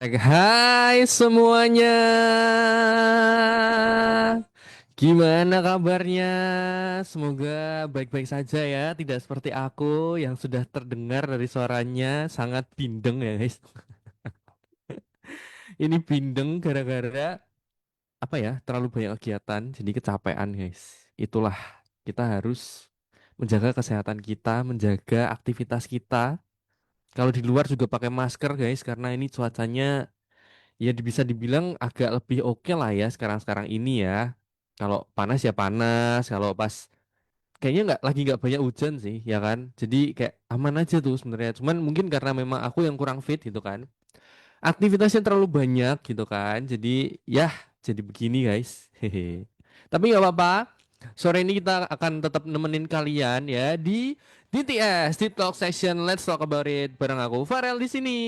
Hai semuanya, gimana kabarnya? Semoga baik-baik saja ya, tidak seperti aku yang sudah terdengar dari suaranya sangat bindeng ya guys. Ini bindeng gara-gara apa ya? Terlalu banyak kegiatan, jadi kecapean guys. Itulah kita harus menjaga kesehatan kita, menjaga aktivitas kita. Kalau di luar juga pakai masker guys, karena ini cuacanya ya bisa dibilang agak lebih oke lah ya sekarang-sekarang ini ya. Kalau panas ya panas, kalau pas kayaknya nggak banyak hujan sih ya kan. Jadi kayak aman aja tuh sebenarnya. Cuman mungkin karena memang aku yang kurang fit gitu kan. Aktivitasnya terlalu banyak gitu kan. Jadi ya jadi begini guys. Hehe. Tapi nggak apa-apa. Sore ini kita akan tetap nemenin kalian ya di DTS Deep Talk Session. Let's talk about it bareng aku Farel di sini.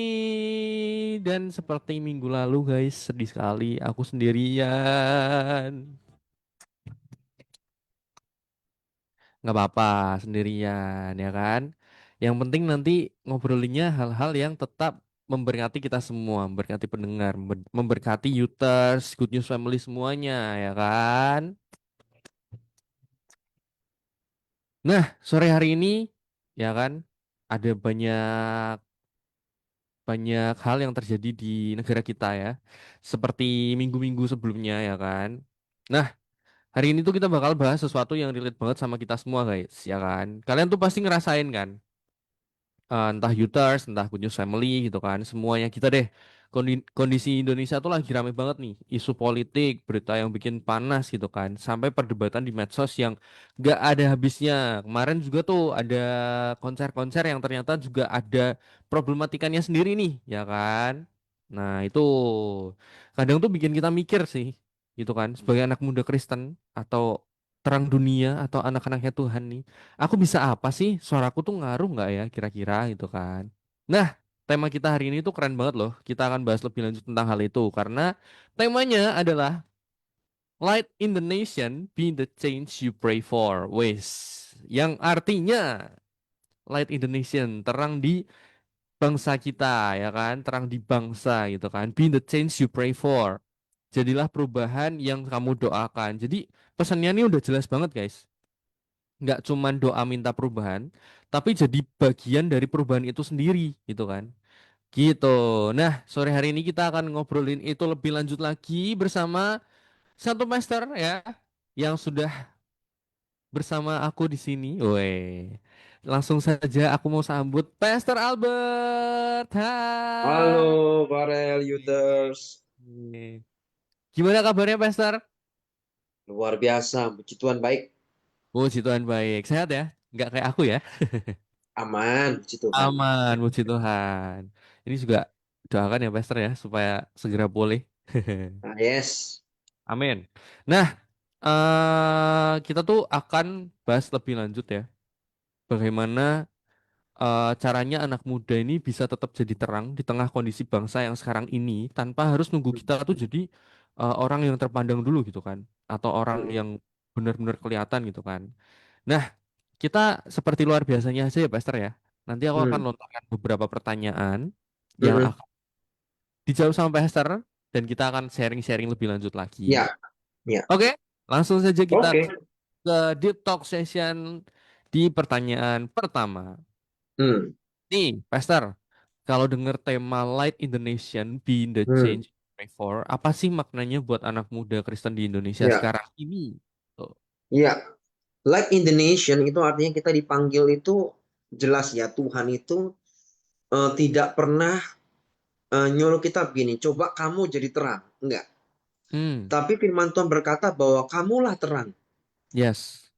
Dan seperti minggu lalu guys, sedih sekali aku sendirian. Nggak apa-apa sendirian ya kan. Yang penting nanti ngobrolinnya hal-hal yang tetap memberkati kita semua, memberkati pendengar, memberkati Youters, Good News Family semuanya ya kan. Nah, sore hari ini ya kan ada banyak banyak hal yang terjadi di negara kita ya. Seperti minggu-minggu sebelumnya ya kan. Nah, hari ini tuh kita bakal bahas sesuatu yang relate banget sama kita semua guys ya kan. Kalian tuh pasti ngerasain kan, entah Youters, entah Good News Family gitu kan, semuanya kita deh. Kondisi Indonesia tuh lagi rame banget nih, isu politik, berita yang bikin panas gitu kan, sampai perdebatan di medsos yang gak ada habisnya. Kemarin juga tuh ada konser-konser yang ternyata juga ada problematikanya sendiri nih, ya kan? Nah itu kadang tuh bikin kita mikir sih, gitu kan, sebagai anak muda Kristen atau terang dunia atau anak-anaknya Tuhan nih. Aku bisa apa sih? Suaraku tuh ngaruh nggak ya kira-kira gitu kan. Nah, tema kita hari ini tuh keren banget loh. Kita akan bahas lebih lanjut tentang hal itu karena temanya adalah Light in the Nation, be the change you pray for. Wes, yang artinya Light in the Nation, terang di bangsa kita ya kan, terang di bangsa gitu kan. Be the change you pray for. Jadilah perubahan yang kamu doakan. Jadi pesannya ini udah jelas banget guys, nggak cuman doa minta perubahan, tapi jadi bagian dari perubahan itu sendiri gitu kan. Gitu. Nah, sore hari ini kita akan ngobrolin itu lebih lanjut lagi bersama satu master ya yang sudah bersama aku di sini. Weh. Langsung saja aku mau sambut Pastor Albert. Hai. Halo, Farel Yuters. Gimana kabarnya Pastor? Luar biasa, puji Tuhan baik. Puji Tuhan baik. Sehat ya? Nggak kayak aku ya? Aman, puji Tuhan. Aman, puji Tuhan. Ini juga doakan ya Pastor ya supaya segera pulih. Nah, yes. Amin. Nah, kita tuh akan bahas lebih lanjut ya. Bagaimana caranya anak muda ini bisa tetap jadi terang di tengah kondisi bangsa yang sekarang ini tanpa harus nunggu kita tuh jadi orang yang terpandang dulu gitu kan, atau orang Hmm. yang benar-benar kelihatan gitu kan. Nah, kita seperti luar biasanya aja ya Pastor ya. Nanti aku akan Hmm. lontarkan beberapa pertanyaan yang Hmm. akan dijawab sama Pastor dan kita akan sharing-sharing lebih lanjut lagi. Ya, ya. Oke, langsung saja kita Oke. ke deep talk session di pertanyaan pertama. Hmm. Nih, Pastor, kalau dengar tema Light Indonesian Being the Hmm. Change We Pray For, apa sih maknanya buat anak muda Kristen di Indonesia Ya, sekarang ini? Tuh. ya. Like in the nation itu artinya kita dipanggil itu jelas ya Tuhan itu tidak pernah nyuruh kita begini, coba kamu jadi terang. Enggak. Hmm, Tapi firman Tuhan berkata bahwa kamulah terang. yes.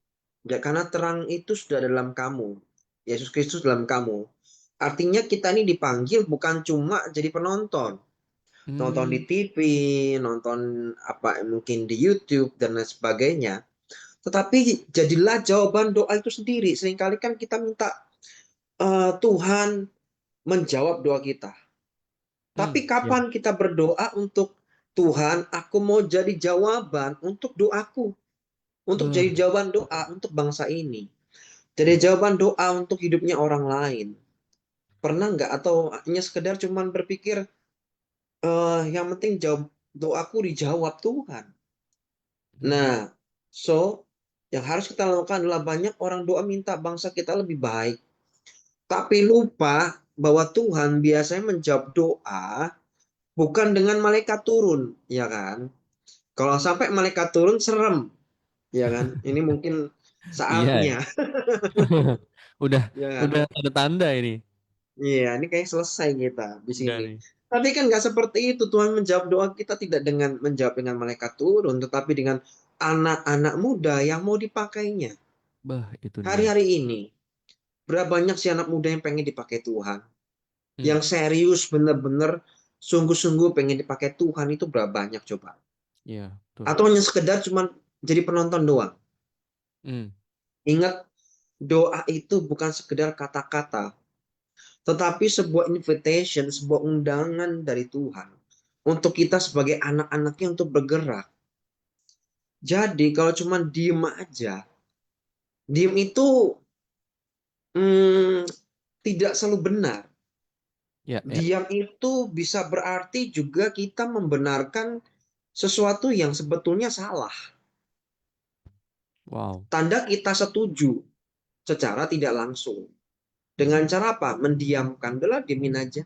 Ya, karena terang itu sudah dalam kamu. Yesus Kristus dalam kamu. Artinya kita ini dipanggil bukan cuma jadi penonton. Nonton di Hmm, TV, nonton apa mungkin di YouTube dan lain sebagainya. Tetapi jadilah jawaban doa itu sendiri. Seringkali kan kita minta Tuhan menjawab doa kita. Tapi ya. kapan kita berdoa untuk Tuhan, aku mau jadi jawaban untuk doaku, untuk jadi Beuh, jawaban doa untuk bangsa ini. Jadi jawaban doa untuk hidupnya orang lain. Pernah nggak atau hanya sekedar cuman berpikir yang penting jawab doaku dijawab Tuhan. Hmm. Nah, so yang harus kita lakukan adalah banyak orang doa minta bangsa kita lebih baik, tapi lupa bahwa Tuhan biasanya menjawab doa bukan dengan malaikat turun, ya kan? Kalau sampai malaikat turun serem, ya kan? Ini mungkin Iya, ya. saatnya, Udah ya udah kan? ada tanda ini. Iya, ini kayak selesai kita di Udah sini. nih. Tapi kan nggak seperti itu. Tuhan menjawab doa kita tidak dengan menjawab dengan malaikat turun, tetapi dengan anak-anak muda yang mau dipakainya. Bah, itu dia. Hari-hari ini, berapa banyak sih anak muda yang pengen dipakai Tuhan? Hmm. Yang serius, bener-bener, sungguh-sungguh pengen dipakai Tuhan itu berapa banyak coba? Iya, betul. Atau hanya sekedar cuman jadi penonton doang? Hmm. Ingat, doa itu bukan sekedar kata-kata, tetapi sebuah invitation, sebuah undangan dari Tuhan untuk kita sebagai anak-anaknya untuk bergerak. Jadi kalau cuma diem aja, diem itu hmm, tidak selalu benar. Ya, ya. Diam itu bisa berarti juga kita membenarkan sesuatu yang sebetulnya salah. Wow. Tanda kita setuju secara tidak langsung. Dengan cara apa? Mendiamkan. Udahlah, diemin aja.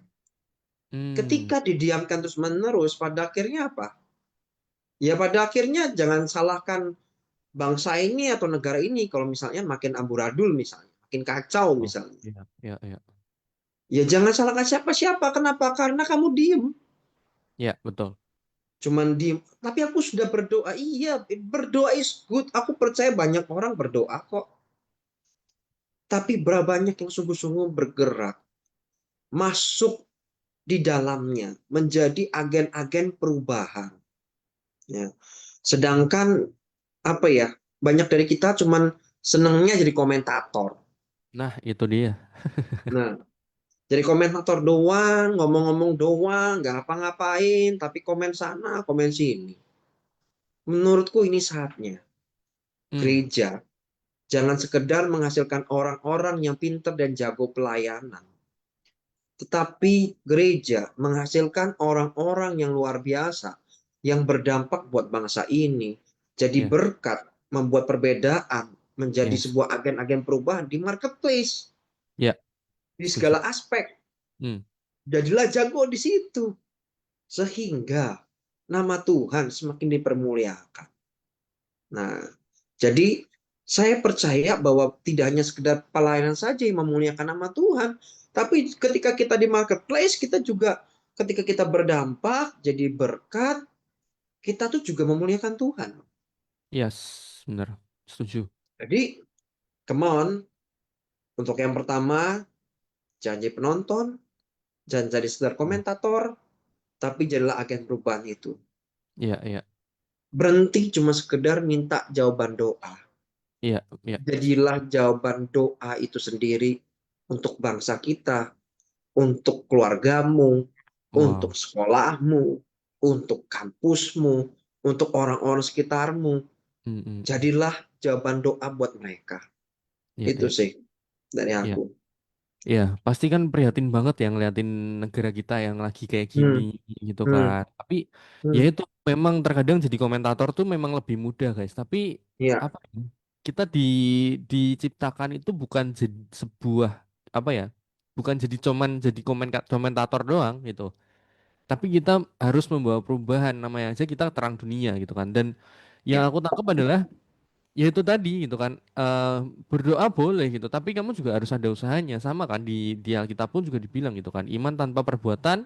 Hmm. Ketika didiamkan terus menerus, pada akhirnya apa? Ya pada akhirnya jangan salahkan bangsa ini atau negara ini kalau misalnya makin amburadul misalnya, makin kacau Oh, misalnya. iya, iya, iya. Ya jangan salahkan siapa-siapa. Kenapa? Karena kamu diem. Ya, betul. Cuman diem. Tapi aku sudah berdoa. Iya, berdoa is good. Aku percaya banyak orang berdoa kok. Tapi berapa banyak yang sungguh-sungguh bergerak, masuk di dalamnya, menjadi agen-agen perubahan. Ya. Sedangkan apa ya? Banyak dari kita cuman senengnya jadi komentator. Nah, itu dia. Nah, jadi komentator doang, ngomong-ngomong doang, nggak ngapa-ngapain, tapi komen sana, komen sini. Menurutku ini saatnya Hmm. gereja jangan sekedar menghasilkan orang-orang yang pintar dan jago pelayanan, tetapi gereja menghasilkan orang-orang yang luar biasa yang berdampak buat bangsa ini. Jadi Ya, berkat membuat perbedaan menjadi yes. sebuah agen-agen perubahan di marketplace, Ya, di setuju. segala aspek. Hmm. Jadilah jago di situ. Sehingga nama Tuhan semakin dipermuliakan. Nah, jadi saya percaya bahwa tidak hanya sekedar pelayanan saja yang memuliakan nama Tuhan, tapi ketika kita di marketplace, kita juga ketika kita berdampak, jadi berkat, kita tuh juga memuliakan Tuhan. Yes, benar. Setuju. Jadi, come on, untuk yang pertama, jangan jadi penonton, jangan jadi sekedar Oh. komentator, tapi jadilah agen perubahan itu. Iya, iya. Berhenti cuma sekedar minta jawaban doa. Iya, iya. Jadilah jawaban doa itu sendiri untuk bangsa kita, untuk keluargamu, untuk Wow. sekolahmu, untuk kampusmu, untuk orang-orang sekitarmu. Hmm, hmm, hmm. Jadilah jawaban doa buat mereka. Iya, Itu iya. sih dari Iya. aku. Iya, pasti kan prihatin banget ya ngeliatin negara kita yang lagi kayak gini Hmm, gitu hmm, kan. Tapi ya hmm. itu memang terkadang jadi komentator tuh memang lebih mudah guys. Tapi Iya, apa ya, kita diciptakan itu bukan jadi sebuah apa ya, bukan jadi cuman jadi komentator doang gitu. Tapi kita harus membawa perubahan namanya aja kita terang dunia gitu kan. Dan yang iya, aku tangkap adalah ya itu tadi gitu kan berdoa boleh gitu tapi kamu juga harus ada usahanya sama kan di Alkitab pun juga dibilang gitu kan iman tanpa perbuatan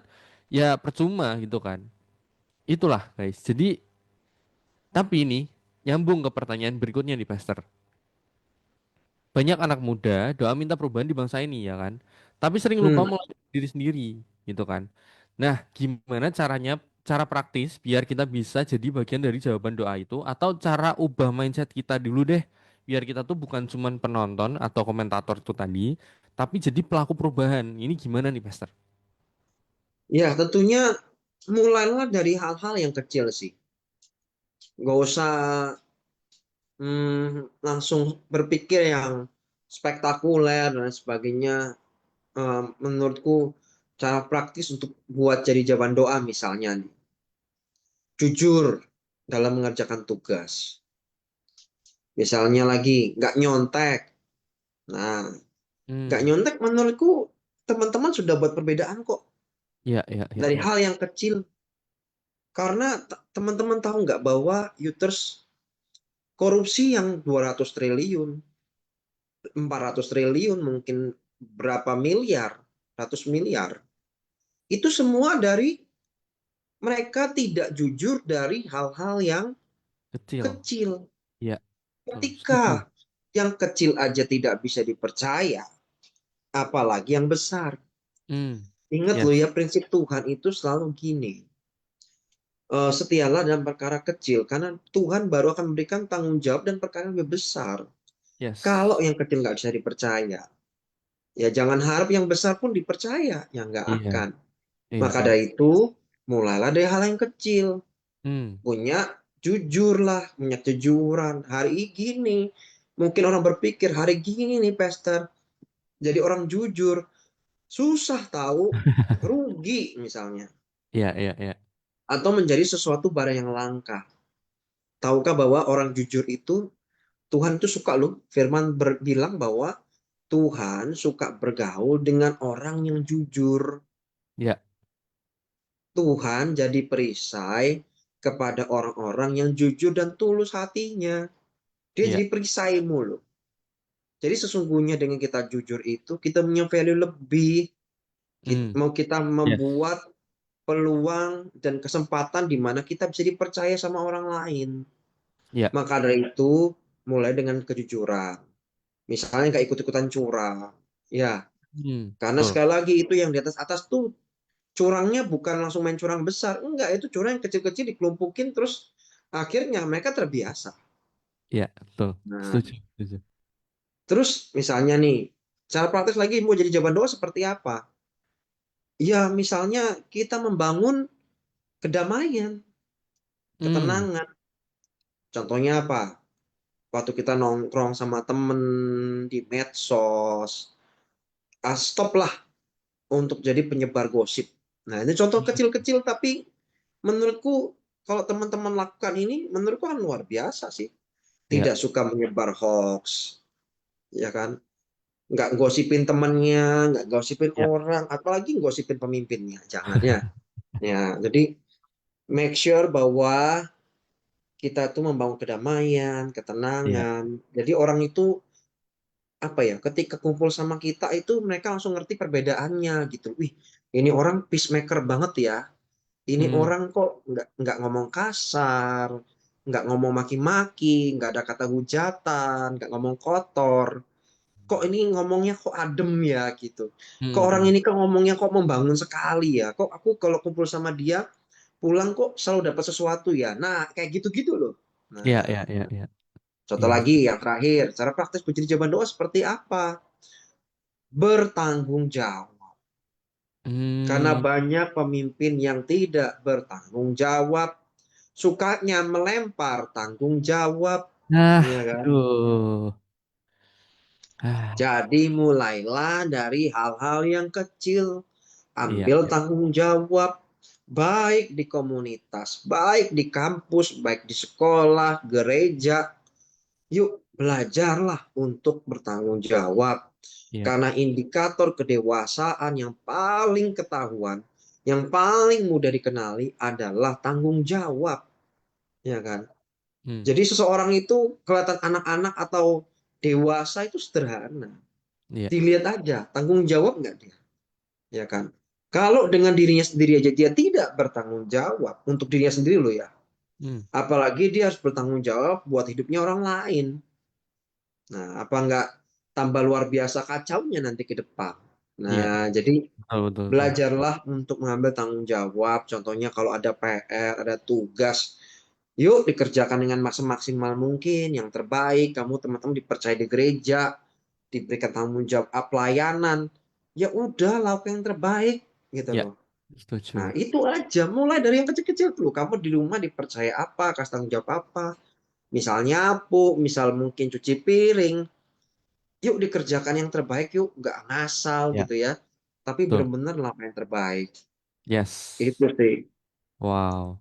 ya percuma gitu kan itulah guys jadi tapi ini nyambung ke pertanyaan berikutnya nih Pastor banyak anak muda doa minta perubahan di bangsa ini ya kan tapi sering lupa hmm. melayani diri sendiri gitu kan nah gimana caranya cara praktis biar kita bisa jadi bagian dari jawaban doa itu atau cara ubah mindset kita dulu deh biar kita tuh bukan cuman penonton atau komentator itu tadi tapi jadi pelaku perubahan ini gimana nih Pastor? Ya, tentunya mulailah dari hal-hal yang kecil sih. Gak usah langsung berpikir yang spektakuler dan sebagainya. Menurutku cara praktis untuk buat jadi jawaban doa misalnya nih. Jujur dalam mengerjakan tugas. Misalnya lagi nggak nyontek. Nah, nggak Hmm. nyontek menurutku teman-teman sudah buat perbedaan kok Ya, ya, ya, dari ya. hal yang kecil. Karena teman-teman tahu nggak bahwa Reuters korupsi yang 200 triliun, 400 triliun, mungkin berapa miliar, ratus miliar. Itu semua dari mereka tidak jujur dari hal-hal yang Kecil. kecil. Ya, betul. Ketika Setuju. yang kecil aja tidak bisa dipercaya, apalagi yang besar. Hmm. Ingat loh Yes. ya, prinsip Tuhan itu selalu gini. Setialah dalam perkara kecil, karena Tuhan baru akan memberikan tanggung jawab dan perkara yang lebih besar. Kalau Yes. yang kecil nggak bisa dipercaya, ya jangan harap yang besar pun dipercaya, ya nggak Iya, akan. iya, Maka iya. dari itu, mulailah dari hal yang kecil. Hmm. Punya jujurlah, punya kejujuran. Hari ini gini, mungkin orang berpikir hari gini nih, Pastor, jadi orang jujur susah tahu, rugi misalnya, Iya, iya, iya. atau menjadi sesuatu barang yang langka. Tahukah bahwa orang jujur itu Tuhan itu suka loh. Firman bilang bahwa Tuhan suka bergaul dengan orang yang jujur. Iya, Tuhan jadi perisai kepada orang-orang yang jujur dan tulus hatinya. Dia iya, jadi perisai mulu. Jadi sesungguhnya dengan kita jujur itu kita punya value lebih. hmm. Mau kita Yes. membuat peluang dan kesempatan di mana kita bisa dipercaya sama orang lain. Iya. Maka dari itu mulai dengan kejujuran. Misalnya nggak ikut-ikutan curang. Ya, Hmm. karena Betul. sekali lagi itu yang di atas atas tuh curangnya bukan langsung main curang besar. Enggak, itu curang yang kecil-kecil dikelumpukin terus akhirnya mereka terbiasa. Iya, betul. Nah, Setuju, setuju. terus misalnya nih, cara praktis lagi mau jadi jawaban doa seperti apa? Ya, misalnya kita membangun kedamaian, Hmm. ketenangan. Contohnya apa? Waktu kita nongkrong sama temen di medsos, stop lah untuk jadi penyebar gosip. Nah, ini contoh kecil-kecil tapi menurutku kalau teman-teman lakukan ini, menurutku kan luar biasa sih. Iya, Tidak suka menyebar hoax, ya kan? Nggak gosipin temannya, nggak gosipin iya, orang, apalagi gosipin pemimpinnya. Jangan ya. Ya, jadi make sure bahwa kita tuh membangun kedamaian, iya, ketenangan. Jadi orang itu apa ya? Ketika kumpul sama kita itu mereka langsung ngerti perbedaannya gitu. Wih, ini orang peacemaker banget ya. Ini hmm. orang kok nggak ngomong kasar, nggak ngomong maki-maki, nggak ada kata hujatan, nggak ngomong kotor. Kok ini ngomongnya kok adem ya gitu. Kok Hmm. orang Hmm. ini kok ngomongnya kok membangun sekali ya. Kok aku kalau kumpul sama dia pulang kok selalu dapat sesuatu ya. Nah, kayak gitu-gitu loh. Iya, Nah, iya, iya, iya. contoh Iya, lagi yang terakhir, cara praktis menjadi jawaban doa seperti apa? Bertanggung jawab. Karena hmm. banyak pemimpin yang tidak bertanggung jawab, sukanya melempar tanggung jawab, Nah, ya kan? aduh. Ah, Jadi mulailah dari hal-hal yang kecil, iya, ambil iya, tanggung jawab, baik di komunitas, baik di kampus, baik di sekolah, gereja. Yuk belajarlah untuk bertanggung jawab. iya. Karena indikator kedewasaan yang paling ketahuan, yang paling mudah dikenali adalah tanggung jawab, ya kan? Hmm. Jadi seseorang itu kelihatan anak-anak atau dewasa itu sederhana. Iya. Dilihat aja, tanggung jawab nggak dia, ya kan? Kalau dengan dirinya sendiri aja dia tidak bertanggung jawab untuk dirinya sendiri loh ya. Hmm. Apalagi dia harus bertanggung jawab buat hidupnya orang lain. Nah, apa nggak tambah luar biasa kacaunya nanti ke depan. Iya. Nah, jadi Betul, betul, betul. belajarlah untuk mengambil tanggung jawab. Contohnya kalau ada PR, ada tugas, yuk dikerjakan dengan semaksimal mungkin, yang terbaik. Kamu teman-teman dipercaya di gereja, diberikan tanggung jawab pelayanan. Ya udah, lakukan yang terbaik gitu Iya, loh. Nah, setuju. itu aja. Mulai dari yang kecil-kecil dulu. Kamu di rumah dipercaya apa, kasih tanggung jawab apa. Misal nyapu, misal mungkin cuci piring. Yuk dikerjakan yang terbaik, yuk nggak ngasal Iya. gitu ya. tapi Betul. benar-benar apa yang terbaik. Yes. Itu sih. Wow.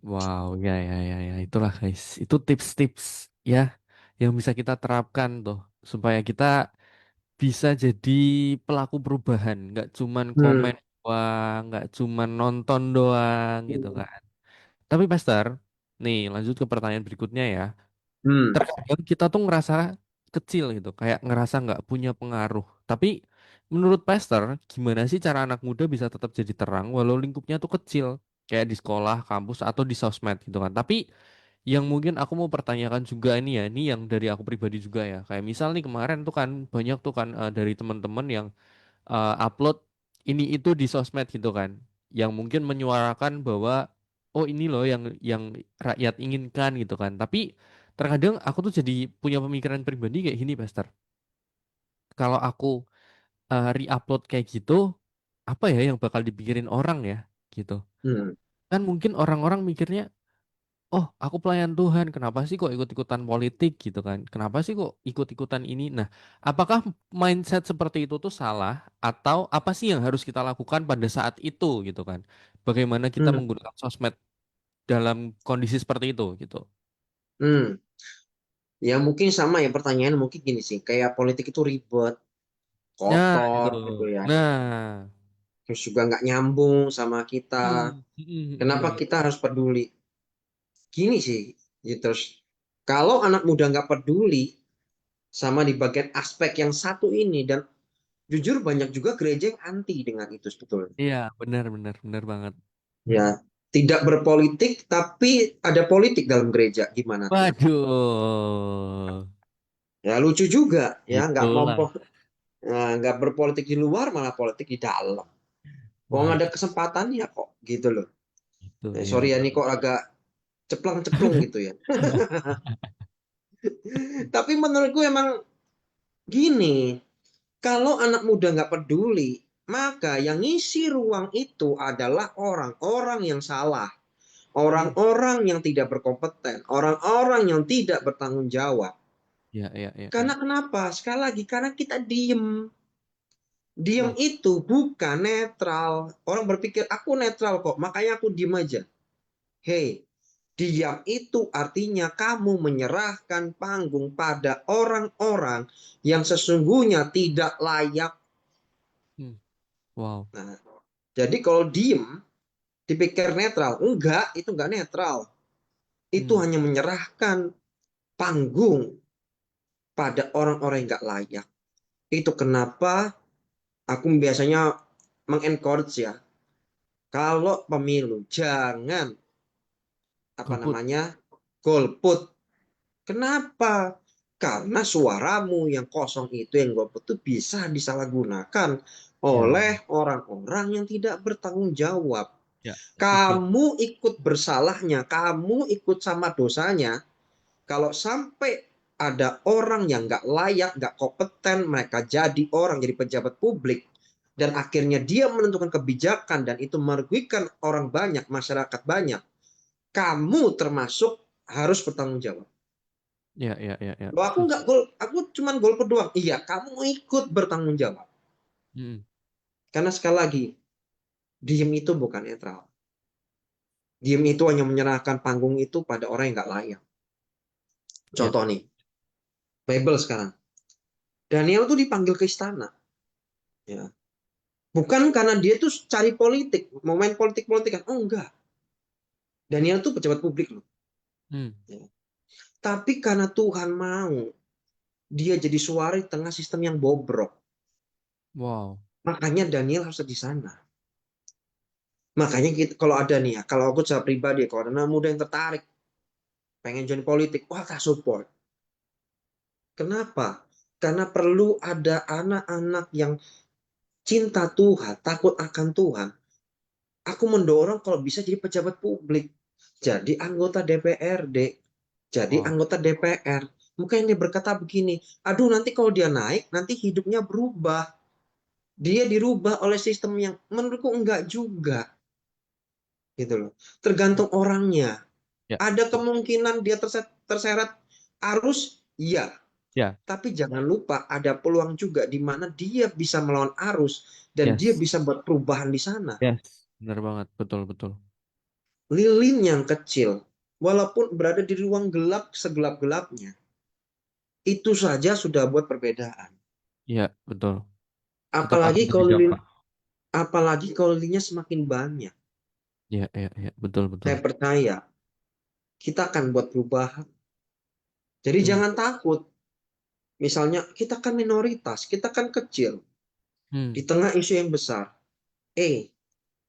Wow, ya, ya, ya, ya. Itulah guys. Itu tips-tips ya yang bisa kita terapkan tuh supaya kita bisa jadi pelaku perubahan. Nggak cuman Hmm. komen doang, nggak cuman nonton doang gitu kan. Tapi Pastor, nih lanjut ke pertanyaan berikutnya ya. Hmm. Terkadang kita tuh ngerasa kecil gitu, kayak ngerasa nggak punya pengaruh. Tapi menurut Pastor, gimana sih cara anak muda bisa tetap jadi terang walau lingkupnya tuh kecil, kayak di sekolah, kampus, atau di sosmed gitu kan. Tapi yang mungkin aku mau pertanyakan juga ini ya, ini yang dari aku pribadi juga ya. Kayak misal nih kemarin tuh kan banyak tuh kan dari teman-teman yang upload ini itu di sosmed gitu kan, yang mungkin menyuarakan bahwa oh ini loh yang rakyat inginkan gitu kan. Tapi terkadang aku tuh jadi punya pemikiran pribadi kayak gini, Pastor. Kalau aku re-upload kayak gitu, apa ya yang bakal dipikirin orang ya gitu. Hmm. Kan mungkin orang-orang mikirnya, oh, aku pelayan Tuhan. Kenapa sih kok ikut-ikutan politik gitu kan? Kenapa sih kok ikut-ikutan ini? Nah, apakah mindset seperti itu tuh salah atau apa sih yang harus kita lakukan pada saat itu gitu kan? Bagaimana kita Hmm. menggunakan sosmed dalam kondisi seperti itu gitu? Hmm. Ya mungkin sama ya, pertanyaan mungkin gini sih, kayak politik itu ribet, Nah, kotor itu. gitu ya. Nah, Terus juga nggak nyambung sama kita. Kenapa mm. kita harus peduli? Gini sih, ya terus kalau anak muda nggak peduli sama di bagian aspek yang satu ini, dan jujur banyak juga gereja yang anti dengan itu sebetulnya. Iya, benar, benar, benar banget. Ya, tidak berpolitik tapi ada politik dalam gereja, gimana tuh? Waduh, Ya lucu juga ya, nggak itulah. mompo, nggak berpolitik di luar malah politik di dalam. Kok nggak ada Waduh, kesempatannya kok gitu loh. itu ya. Sorry ya, ini kok agak ceplang-ceplung gitu ya. Tapi menurutku emang gini, kalau anak muda nggak peduli, maka yang ngisi ruang itu adalah orang-orang yang salah. Hmm. Orang-orang yang tidak berkompeten, orang-orang yang tidak bertanggung jawab. Ya, ya, ya, Karena ya. kenapa? Sekali lagi, karena kita diem. Diem Wah, itu bukan netral. Orang berpikir, aku netral kok, makanya aku diem aja. Hei, diam itu artinya kamu menyerahkan panggung pada orang-orang yang sesungguhnya tidak layak. hmm. Wow. Nah, jadi kalau diem, dipikir netral. Enggak, itu enggak netral. Itu Hmm. hanya menyerahkan panggung pada orang-orang yang enggak layak. Itu kenapa aku biasanya mengencourage ya. Kalau pemilu, jangan apa Golput. namanya golput. Kenapa? Karena suaramu yang kosong itu, yang golput itu bisa disalahgunakan Ya, oleh orang-orang yang tidak bertanggung jawab. ya, setuju. Kamu ikut bersalahnya, kamu ikut sama dosanya. Kalau sampai ada orang yang nggak layak, nggak kompeten, mereka jadi orang, jadi pejabat publik, dan akhirnya dia menentukan kebijakan, dan itu merugikan orang banyak, masyarakat banyak, kamu termasuk harus bertanggung jawab. Ya, ya, ya, ya, Loh, aku nggak setuju. gol, aku cuman gol pedoang. Iya, kamu ikut bertanggung jawab. Hmm. Karena sekali lagi, diem itu bukan netral. Diem itu hanya menyerahkan panggung itu pada orang yang nggak layak. Ya, Contoh nih, Bible sekarang. Daniel tuh dipanggil ke istana. Ya. Bukan karena dia tuh cari politik, mau main politik-politikan. Oh enggak. Daniel tuh pejabat publik loh. hmm. Ya. Tapi karena Tuhan mau dia jadi suara di tengah sistem yang bobrok. Wow. Makanya Daniel harus di sana. Makanya kita, kalau ada nih ya, kalau aku secara pribadi, kalau ada anak muda yang tertarik, pengen join politik, wah tak support. Kenapa? Karena perlu ada anak-anak yang cinta Tuhan, takut akan Tuhan. Aku mendorong kalau bisa jadi pejabat publik, jadi anggota DPRD, jadi Wow. anggota DPR. Mungkin dia berkata begini, aduh nanti kalau dia naik, nanti hidupnya berubah. Dia dirubah oleh sistem yang menurutku enggak juga. Gitu loh. Tergantung orangnya. Ya, Ada setuju. kemungkinan dia terseret arus? Iya. Ya, Tapi jangan lupa ada peluang juga di mana dia bisa melawan arus dan dia yes, bisa buat perubahan di sana. yes, benar banget, betul betul. Lilin yang kecil, walaupun berada di ruang gelap segelap-gelapnya, itu saja sudah buat perbedaan. Iya, betul. Tetap Apalagi akan kalau lilin, berdampak. apalagi kalau lilinnya semakin banyak. Iya, iya, iya, betul betul. Saya percaya kita akan buat perubahan. Jadi Hmm, jangan takut. Misalnya kita kan minoritas, kita kan kecil hmm, di tengah isu yang besar.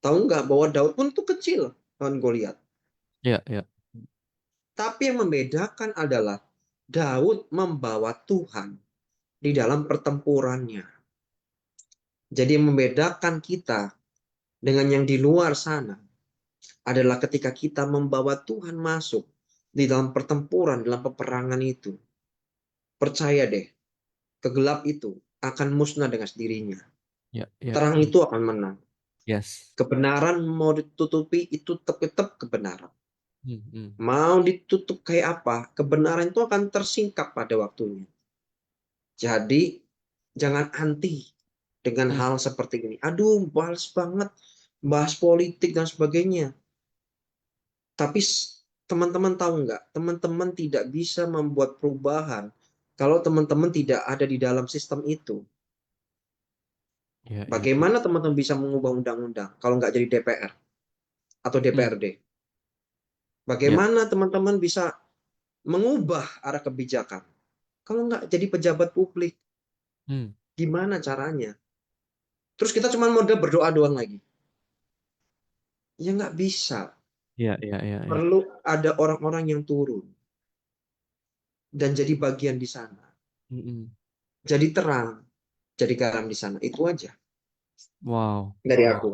Tahu nggak bahwa Daud pun tuh kecil lawan Goliat. iya, iya. Tapi yang membedakan adalah Daud membawa Tuhan di dalam pertempurannya. Jadi yang membedakan kita dengan yang di luar sana adalah ketika kita membawa Tuhan masuk di dalam pertempuran, dalam peperangan itu. Percaya deh, kegelap itu akan musnah dengan sendirinya. Iya, iya, Terang iya. itu akan menang. Yes. Kebenaran mau ditutupi itu tetap kebenaran. Hmm, hmm, Mau ditutup kayak apa, kebenaran itu akan tersingkap pada waktunya. Jadi jangan anti dengan hmm. hal seperti ini. Aduh, males banget bahas politik dan sebagainya. Tapi teman-teman tahu nggak? Teman-teman tidak bisa membuat perubahan kalau teman-teman tidak ada di dalam sistem itu. Iya, iya, iya. Bagaimana teman-teman bisa mengubah undang-undang kalau nggak jadi DPR atau Hmm, DPRD? iya. Bagaimana teman-teman bisa mengubah arah kebijakan kalau nggak jadi pejabat publik? Hmm, Gimana caranya? Terus kita cuma modal berdoa doang lagi. Ya nggak bisa. iya, iya, iya, iya. Perlu ada orang-orang yang turun dan jadi bagian di sana. Hmm, hmm. Jadi terang, jadi garam di sana. Itu aja Wow. dari Wow. aku.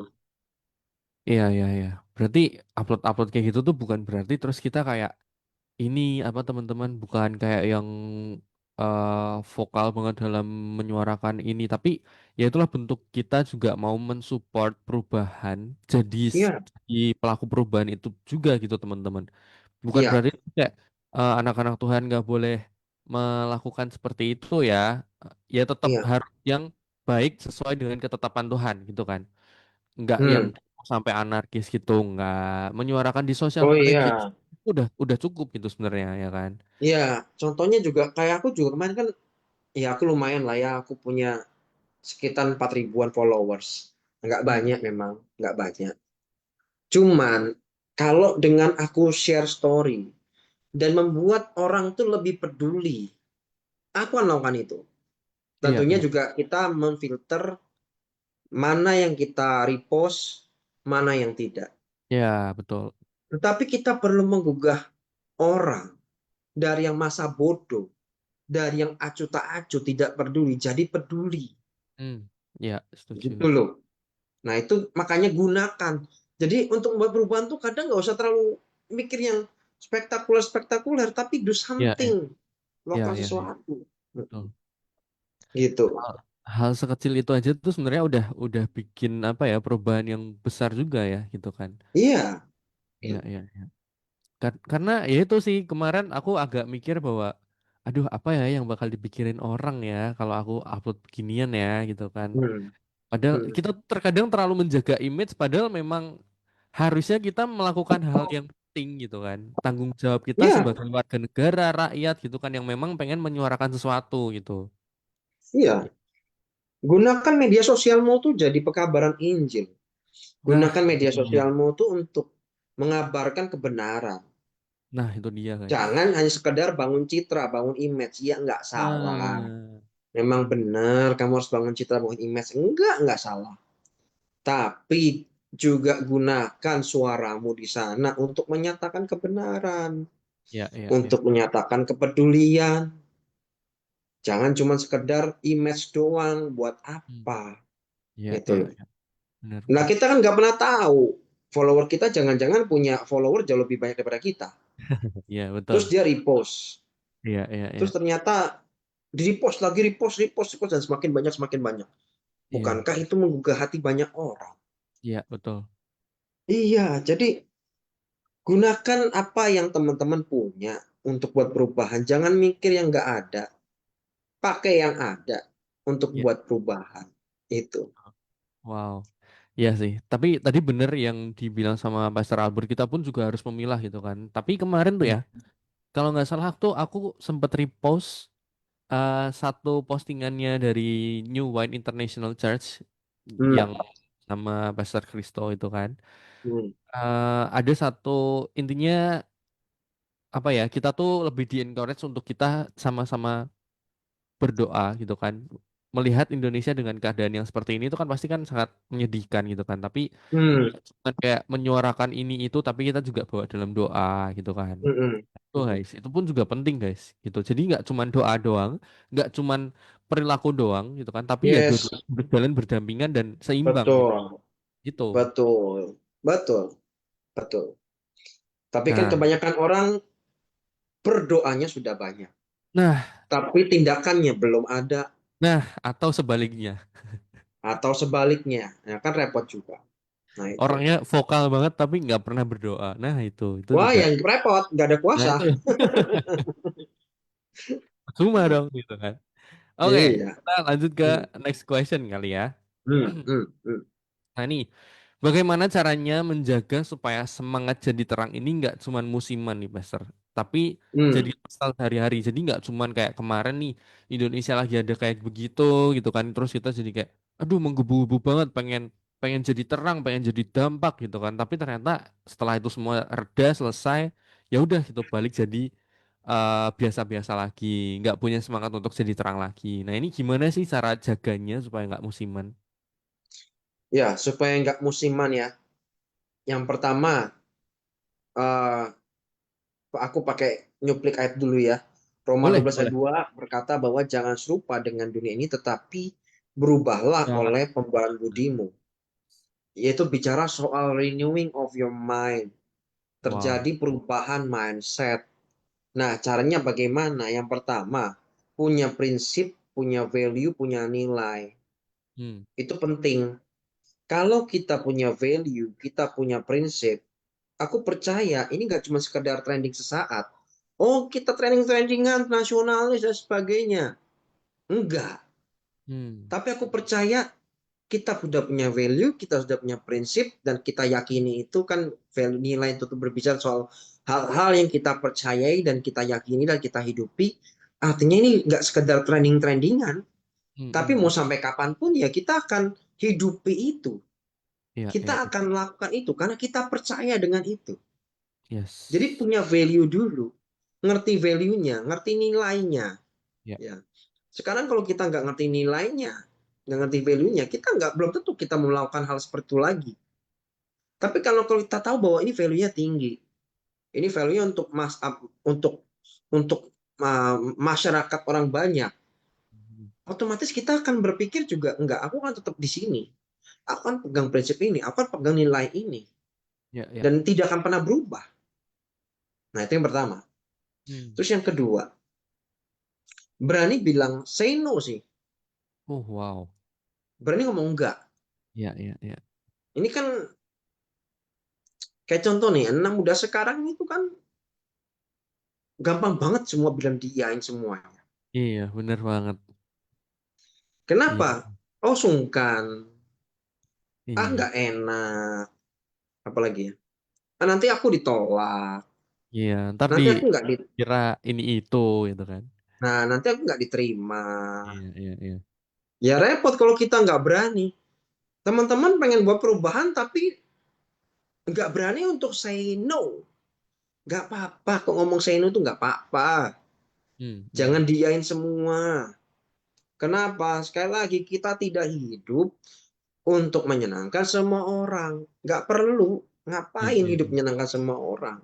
Iya, iya, iya. Berarti upload-upload kayak gitu tuh bukan berarti terus kita kayak ini apa teman-teman bukan kayak yang vokal banget dalam menyuarakan ini, tapi ya itulah bentuk kita juga mau mensupport perubahan, jadi Iya, jadi pelaku perubahan itu juga gitu teman-teman. Bukan iya, berarti kayak anak-anak Tuhan nggak boleh melakukan seperti itu ya. Ya tetap iya. harus yang baik sesuai dengan ketetapan Tuhan gitu kan. Nggak yang Hmm. sampai anarkis gitu, nggak menyuarakan di sosial Oh media iya, itu udah cukup gitu sebenarnya ya kan. iya. Contohnya juga kayak aku juga kemarin kan, ya aku lumayan lah ya. Aku punya sekitar 4 ribuan followers. Nggak Hmm. banyak memang, nggak banyak. Cuman kalau dengan aku share story dan membuat orang tuh lebih peduli, aku akan melakukan itu. Iya, Tentunya iya. juga kita memfilter mana yang kita repost, mana yang tidak. Ya, betul. Tetapi kita perlu menggugah orang dari yang masa bodoh, dari yang acuh tak acuh, tidak peduli, jadi peduli. Hmm. Ya, Gitu setuju. loh. Nah itu makanya gunakan. Jadi untuk membuat perubahan tuh kadang nggak usah terlalu mikir yang spektakuler-spektakuler, tapi do Ya, something, ya, lakukan ya, ya, ya. sesuatu. Betul. Gitu. Hal, hal sekecil itu aja tuh sebenarnya udah bikin apa ya perubahan yang besar juga ya gitu kan. Iya. Iya, iya, iya. Karena ya itu sih kemarin aku agak mikir bahwa aduh apa ya yang bakal dipikirin orang ya kalau aku upload beginian ya gitu kan. Hmm. Padahal Hmm. kita terkadang terlalu menjaga image padahal memang harusnya kita melakukan hal yang penting gitu kan. Tanggung jawab kita Iya, sebagai warga negara, rakyat gitu kan yang memang pengen menyuarakan sesuatu gitu. iya. Gunakan media sosialmu tuh jadi pekabaran Injil. Nah, Gunakan media itu dia. sosialmu tuh untuk mengabarkan kebenaran. Nah, itu dia guys. Jangan hanya sekedar bangun citra, bangun image. Ya nggak salah. Nah, Memang benar kamu harus bangun citra, bangun image. Nggak salah. Tapi juga gunakan suaramu di sana untuk menyatakan kebenaran, ya, ya, ya. untuk menyatakan kepedulian. Jangan cuma sekedar image doang. Buat Hmm. apa? Ya, Gitu ya, loh. ya. Benar, Nah, benar. kita kan nggak pernah tahu follower kita jangan-jangan punya follower jauh lebih banyak daripada kita. Iya, Terus betul. dia repost. Iya, iya, iya. Terus ternyata di repost lagi, repost, repost, repost, dan semakin banyak, semakin banyak. Iya, Bukankah itu menggugah hati banyak orang? iya, betul. Iya, jadi gunakan apa yang teman-teman punya untuk buat perubahan. Jangan mikir yang nggak ada. pakai yang ada untuk Iya. buat perubahan. Itu. Wow. Iya sih. Tapi tadi bener yang dibilang sama Pastor Albert, kita pun juga harus memilah gitu kan. Tapi kemarin tuh ya, kalau nggak salah tuh aku sempat repost satu postingannya dari New Wine International Church yang Hmm. sama Pastor Christo itu kan. Hmm. Ada satu intinya apa ya? Kita tuh lebih di encourage untuk kita sama-sama berdoa gitu kan. Melihat Indonesia dengan keadaan yang seperti ini itu kan pasti kan sangat menyedihkan gitu kan. Tapi Hmm. nggak cuma kayak menyuarakan ini itu, tapi kita juga bawa dalam doa gitu kan. Hmm. Hmm. Itu Hmm. guys, itu pun juga penting guys gitu. Jadi nggak cuma doa doang, nggak cuma perilaku doang gitu kan, tapi ya Yes, dua-dua berjalan berdampingan dan seimbang gitu. betul, Gitu. betul, betul, betul. Tapi kan Nah, kebanyakan orang berdoanya sudah banyak, nah, tapi tindakannya belum ada, nah, atau sebaliknya, atau sebaliknya, ya kan repot juga. Nah itu. orangnya vokal banget tapi nggak pernah berdoa. Nah, itu Wah, juga. yang repot, nggak ada Nah, kuasa. itu cuma dong gitu kan. Oke, Iya. kita lanjut ke Hmm. next question kali ya. Hmm. Hmm. Hmm. Nah, nih, bagaimana caranya menjaga supaya semangat jadi terang ini nggak cuman musiman nih, Pastor, tapi jadi Hmm. lifestyle sehari-hari. Jadi nggak cuman kayak kemarin nih Indonesia lagi ada kayak begitu gitu kan, terus kita jadi kayak, aduh menggebu-gebu banget, pengen pengen jadi terang, pengen jadi dampak gitu kan. Tapi ternyata setelah itu semua reda selesai, ya udah gitu balik jadi biasa-biasa lagi, nggak punya semangat untuk jadi terang lagi. Nah ini gimana sih cara jaganya supaya nggak musiman? Ya, supaya nggak musiman ya. Yang pertama, eh, aku pakai nyuplik ayat dulu ya. Roma Boleh, 12 ayat boleh. 2 berkata bahwa jangan serupa dengan dunia ini, tetapi berubahlah Ya. oleh pembaharuan budimu. Yaitu bicara soal renewing of your mind. Wow. Terjadi perubahan mindset. Nah, caranya bagaimana? Yang pertama, punya prinsip, punya value, punya nilai. Hmm. Itu penting. Kalau kita punya value, kita punya prinsip, aku percaya ini nggak cuma sekedar trending sesaat. Oh, kita trending-trendingan nasionalis dan sebagainya. Enggak. Hmm. Tapi aku percaya kita sudah punya value, kita sudah punya prinsip, dan kita yakini itu kan value nilai itu berbicara soal hal-hal yang kita percayai dan kita yakini dan kita hidupi. Artinya ini nggak sekedar trending-trendingan, Hmm, tapi hmm, mau hmm. sampai kapanpun ya kita akan hidupi itu. Iya, iya, Kita iya. akan melakukan itu karena kita percaya dengan itu. Jadi Yes. punya value dulu, ngerti value-nya, ngerti nilainya. Ya. Ya. Sekarang kalau kita nggak ngerti nilainya, nggak ngerti value-nya, kita nggak belum tentu kita melakukan hal seperti itu lagi. Tapi kalau kita tahu bahwa ini value-nya tinggi, ini value-nya untuk masyarakat orang banyak, Hmm. otomatis kita akan berpikir juga enggak, aku akan tetap di sini, aku akan pegang prinsip ini, aku akan pegang nilai ini, Ya, ya. dan tidak akan pernah berubah. Nah itu yang pertama. Hmm. Terus yang kedua, berani bilang say no sih, Oh, wow. berani ngomong enggak. Ya, ya, ya. Ini kan kayak contoh nih, anak muda sekarang itu kan gampang banget semua bilang diain semuanya. Iya, bener banget. Iya, Kenapa? Oh sungkan, iya. nggak enak, apalagi ya. Ah, nanti aku ditolak, Iya, ntar nanti aku nggak di, dikira ini itu gitu kan. nah nanti aku nggak diterima. Iya, iya, iya. Ya repot kalau kita nggak berani. Teman-teman pengen buat perubahan tapi nggak berani untuk say no. Nggak apa-apa kok ngomong say no itu nggak apa-apa. Hmm, hmm. Jangan diain semua. Kenapa? Sekali lagi kita tidak hidup untuk menyenangkan semua orang. Nggak perlu. Iya, Ngapain iya, hidup iya. menyenangkan semua orang?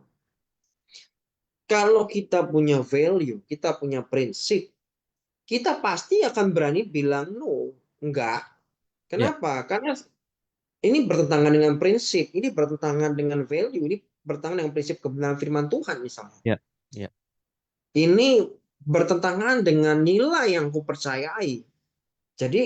Kalau kita punya value, kita punya prinsip, kita pasti akan berani bilang no. Enggak. Iya, Kenapa? Karena ini bertentangan dengan prinsip, ini bertentangan dengan value, ini bertentangan dengan prinsip kebenaran firman Tuhan misalnya. iya, iya. Ini bertentangan dengan nilai yang kupercayai. Jadi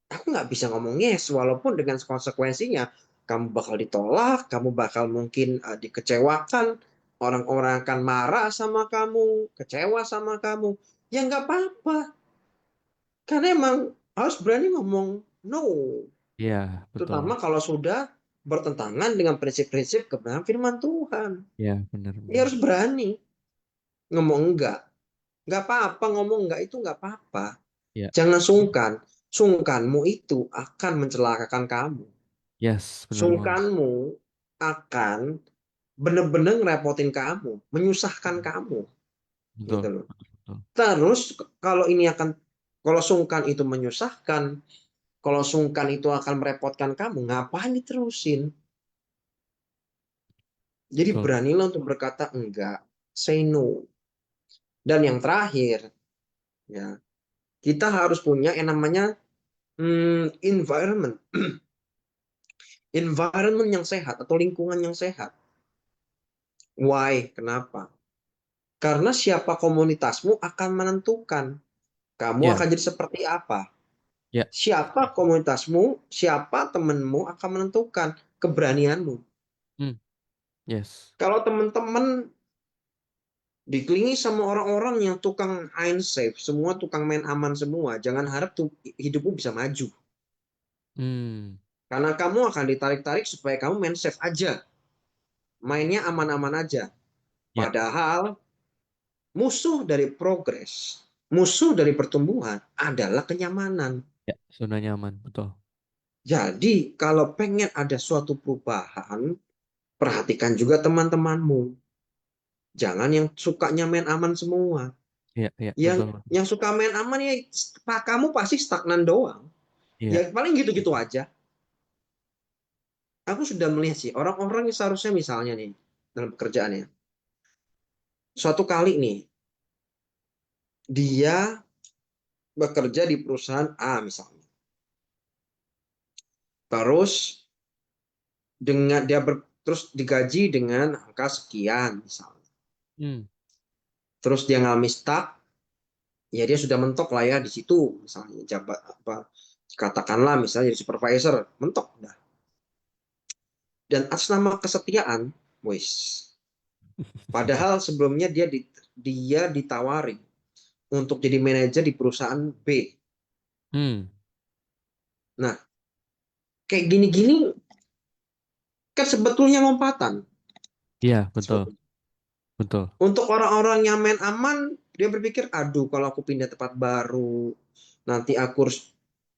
aku nggak bisa ngomong yes, walaupun dengan konsekuensinya kamu bakal ditolak, kamu bakal mungkin dikecewakan, orang-orang akan marah sama kamu, kecewa sama kamu. Ya nggak apa-apa. Karena emang harus berani ngomong no, Iya, betul. terutama kalau sudah bertentangan dengan prinsip-prinsip kebenaran firman Tuhan. Iya, benar-benar. Dia harus berani ngomong enggak. Enggak apa-apa ngomong enggak itu enggak apa-apa. Iya, Jangan sungkan. Sungkanmu itu akan mencelakakan kamu. yes, benar banget. Sungkanmu akan benar-benar ngerepotin kamu, menyusahkan kamu, gitu Betul, loh. betul, betul. Terus kalau ini akan, kalau sungkan itu menyusahkan, kalau sungkan itu akan merepotkan kamu, ngapain diterusin? Jadi Betul. beranilah untuk berkata enggak, say no. Dan yang terakhir, ya, kita harus punya yang namanya environment, environment yang sehat atau lingkungan yang sehat. Why? Kenapa? Karena siapa komunitasmu akan menentukan kamu Iya, akan jadi seperti apa. iya. Siapa komunitasmu, siapa temanmu akan menentukan keberanianmu. Hmm, yes. Kalau teman-teman dikelilingi sama orang-orang yang tukang main safe, semua tukang main aman semua, jangan harap tuh hidupmu bisa maju. Hmm, Karena kamu akan ditarik-tarik supaya kamu main safe aja. Mainnya aman-aman aja. ya, Padahal musuh dari progres, musuh dari pertumbuhan adalah kenyamanan. ya. Zona nyaman, betul. Jadi kalau pengen ada suatu perubahan, perhatikan juga teman-temanmu. Jangan yang sukanya main aman semua. Iya, iya, Yang betul. yang suka main aman ya kamu pasti stagnan doang. Ya Iya, paling gitu-gitu aja. Aku sudah melihat sih orang-orang yang seharusnya misalnya nih dalam pekerjaannya. Suatu kali nih dia bekerja di perusahaan A misalnya. Terus dengan terus digaji dengan angka sekian misalnya. hmm, Terus dia ngalami stuck, ya dia sudah mentok lah ya di situ misalnya jabat apa, katakanlah misalnya jadi supervisor, mentok dah. Dan atas nama kesetiaan, wis. Padahal sebelumnya dia ditawari untuk jadi manajer di perusahaan B. hmm, Nah, kayak gini-gini kan sebetulnya lompatan. iya, betul, Sebetulnya. betul. Untuk orang-orang yang main aman, dia berpikir, aduh kalau aku pindah tempat baru, nanti aku harus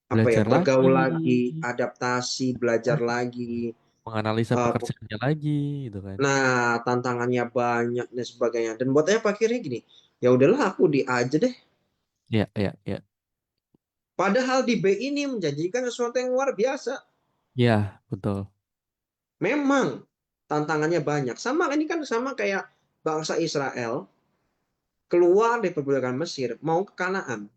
apa ya Belajar lagi, bergaul lagi, adaptasi, belajar lagi. menganalisa Uh, pekerjaannya lagi, gitu kan. nah, tantangannya banyak dan sebagainya. Dan buat saya akhirnya gini, ya udahlah aku di A aja deh. Iya, iya, iya. Padahal di B ini menjanjikan sesuatu yang luar biasa. Iya, betul. Memang tantangannya banyak. Sama ini kan sama kayak bangsa Israel keluar dari perbudakan Mesir mau ke Kanaan.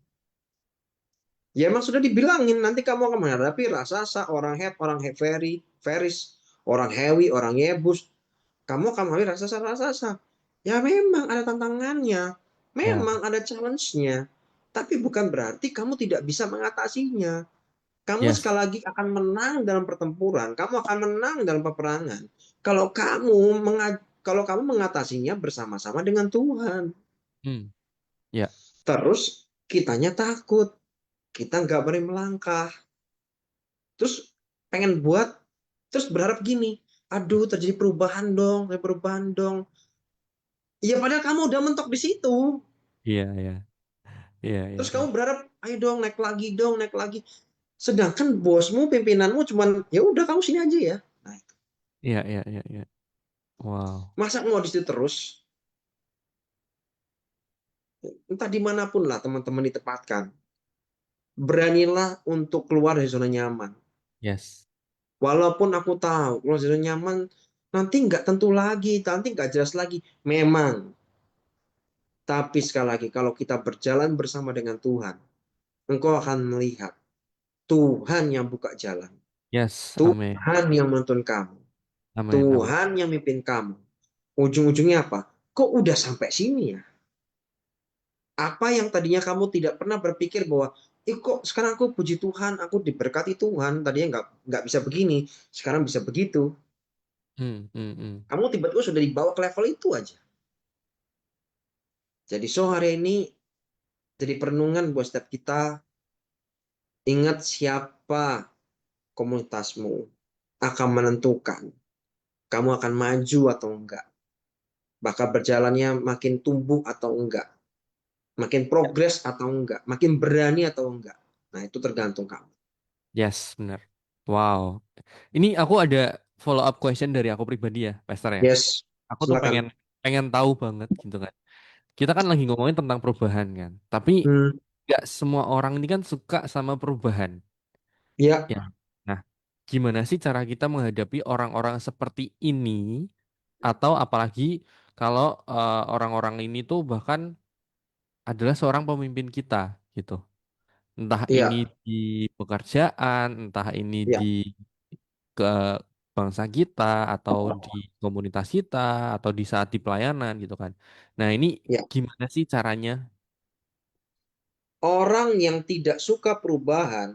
Ya emang sudah dibilangin nanti kamu akan menghadapi raksasa, orang Het, orang Heferi, Feris, orang Hewi, orang Yebus. Kamu akan menghadapi raksasa-raksasa. Ya memang ada tantangannya. Ya, Memang ada challenge-nya. Tapi bukan berarti kamu tidak bisa mengatasinya. Kamu yes. sekali lagi akan menang dalam pertempuran. Kamu akan menang dalam peperangan. Kalau kalau kamu mengatasinya bersama-sama dengan Tuhan. Hmm, ya, Terus kitanya takut. Kita nggak berani melangkah. Terus pengen buat, terus berharap gini. Aduh, terjadi perubahan dong, perubahan dong. Iya, padahal kamu udah mentok di situ. iya, iya, iya, iya, Terus iya, kamu berharap, ayo dong, naik lagi. Sedangkan bosmu, pimpinanmu cuman, ya udah kamu sini aja ya. Nah, iya, iya, iya, iya. Wow, masa mau di situ terus? Entah dimanapun lah teman-teman ditempatkan. Beranilah untuk keluar dari zona nyaman. yes, Walaupun aku tahu keluar dari zona nyaman nanti nggak tentu lagi, nanti nggak jelas lagi. Memang, tapi sekali lagi kalau kita berjalan bersama dengan Tuhan, engkau akan melihat Tuhan yang buka jalan, yes, amin, Tuhan yang menuntun kamu, amin, amin. Tuhan yang mimpin kamu. Ujung-ujungnya apa? Kok udah sampai sini ya? Apa yang tadinya kamu tidak pernah berpikir bahwa, kok sekarang aku puji Tuhan, aku diberkati Tuhan, tadinya nggak bisa begini, sekarang bisa begitu. Hmm, hmm, hmm. Kamu tiba-tiba sudah dibawa ke level itu aja. Jadi so hari ini jadi perenungan buat setiap kita, Ingat siapa komunitasmu akan menentukan kamu akan maju atau enggak. Bakal berjalannya makin tumbuh atau enggak. Makin progres atau enggak. Makin berani atau enggak. Nah, itu tergantung kamu. Yes, benar. Wow. Ini aku ada follow up question dari aku pribadi ya, Pastor ya. Yes, Aku tuh pengen silakan. pengen tahu banget gitu kan. Kita kan lagi ngomongin tentang perubahan kan. Tapi Hmm, nggak semua orang ini kan suka sama perubahan. ya, Ya. Nah, gimana sih cara kita menghadapi orang-orang seperti ini? Atau apalagi kalau orang-orang ini tuh bahkan adalah seorang pemimpin kita gitu. Entah ini ya, di pekerjaan, entah ini di ya. ke bangsa kita atau di komunitas kita atau di saat di pelayanan gitu kan. Nah, ini Ya. gimana sih caranya? Orang yang tidak suka perubahan,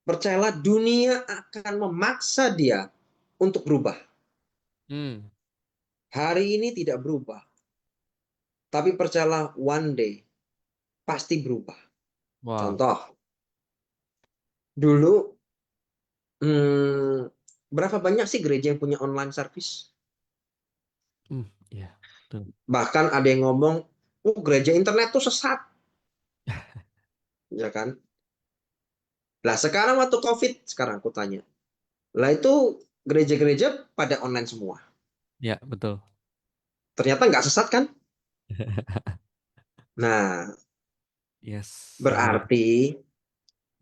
percayalah dunia akan memaksa dia untuk berubah. Hmm, Hari ini tidak berubah, tapi percayalah one day pasti berubah. wow. Contoh, dulu berapa banyak sih gereja yang punya online service? Ya, betul. Bahkan ada yang ngomong, gereja internet tuh sesat, ya kan? Lah sekarang waktu COVID, sekarang aku tanya, lah itu gereja-gereja pada online semua. Ya, betul. Ternyata nggak sesat kan? Nah, Yes, benar. berarti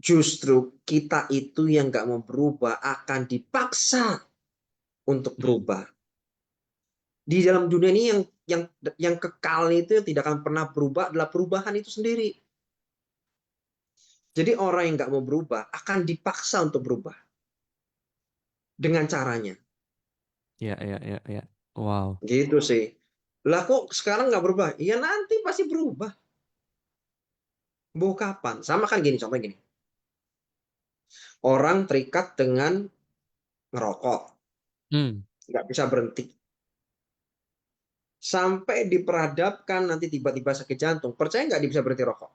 justru kita itu yang nggak mau berubah akan dipaksa untuk Hmm, berubah. Di dalam dunia ini yang kekal itu yang tidak akan pernah berubah adalah perubahan itu sendiri. Jadi orang yang nggak mau berubah akan dipaksa untuk berubah dengan caranya. ya, ya, ya, ya. Wow. Gitu sih. Lah kok sekarang nggak berubah? Ya nanti pasti berubah. Mau kapan? Sama kan gini, contoh gini. Orang terikat dengan ngerokok. Hmm, Nggak bisa berhenti. Sampai diperadabkan nanti tiba-tiba sakit jantung. Percaya nggak dia bisa berhenti rokok?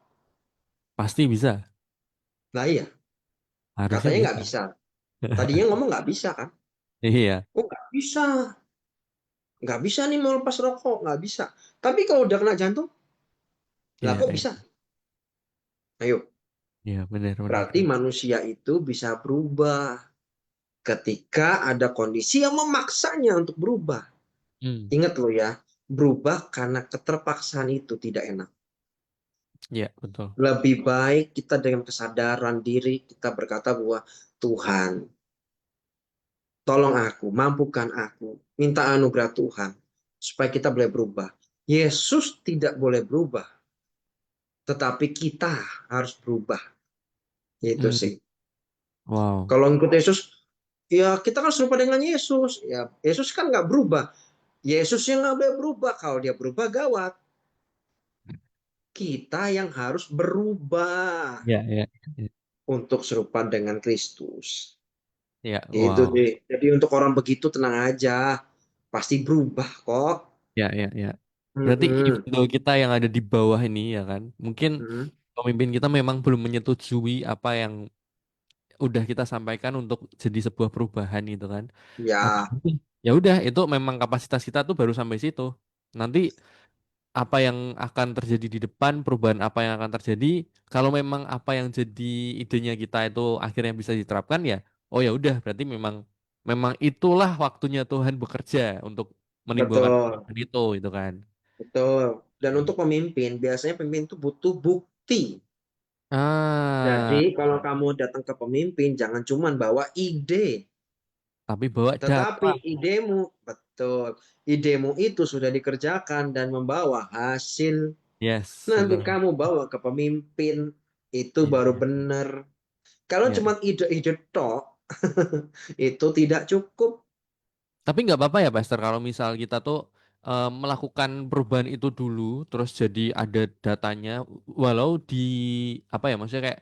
pasti bisa. Nah iya, Harusnya katanya nggak bisa. bisa. Tadinya ngomong nggak bisa kan? Iya, Oh nggak bisa. Nggak bisa nih mau lepas rokok. Nggak bisa. Tapi kalau udah kena jantung, lah iya, kok iya. bisa? Ayo. Iya, benar, benar, Berarti benar. manusia itu bisa berubah ketika ada kondisi yang memaksanya untuk berubah. Hmm, Ingat loh ya, berubah karena keterpaksaan itu tidak enak. iya, betul. Lebih baik kita dengan kesadaran diri kita berkata bahwa Tuhan, tolong aku, mampukan aku, minta anugerah Tuhan supaya kita boleh berubah. Yesus tidak boleh berubah, tetapi kita harus berubah. Itu Hmm, sih. wow. Kalau ikut Yesus, ya kita kan serupa dengan Yesus. Ya, Yesus kan nggak berubah. Yesus yang nggak boleh berubah. Kalau dia berubah gawat. Kita yang harus berubah Ya, ya, ya, untuk serupa dengan Kristus. ya, Gitu wow. sih. Jadi untuk orang begitu tenang aja. Pasti berubah kok. Ya, ya, ya. Berarti even Mm-mm. though kita yang ada di bawah ini ya kan, mungkin Mm. pemimpin kita memang belum menyetujui apa yang udah kita sampaikan untuk jadi sebuah perubahan gitu kan. Tapi Ya, ya udah itu memang kapasitas kita tuh baru sampai situ. Nanti apa yang akan terjadi di depan, perubahan apa yang akan terjadi, kalau memang apa yang jadi idenya kita itu akhirnya bisa diterapkan ya, oh ya udah berarti memang memang itulah waktunya Tuhan bekerja untuk menimbulkan betul. perubahan itu kan. Betul. Dan untuk pemimpin, biasanya pemimpin itu butuh bukti. Jadi Ah, kalau kamu datang ke pemimpin, jangan cuma bawa ide. tapi bawa Tetapi data. idemu, betul. Idemu itu sudah dikerjakan dan membawa hasil. Yes, Nanti betul. kamu bawa ke pemimpin, itu Iya, baru iya, benar. Kalau iya. cuma ide-ide tok, itu tidak cukup. Tapi nggak apa-apa ya, Pastor, kalau misal kita tuh melakukan perubahan itu dulu, terus jadi ada datanya, walau di apa ya, maksudnya kayak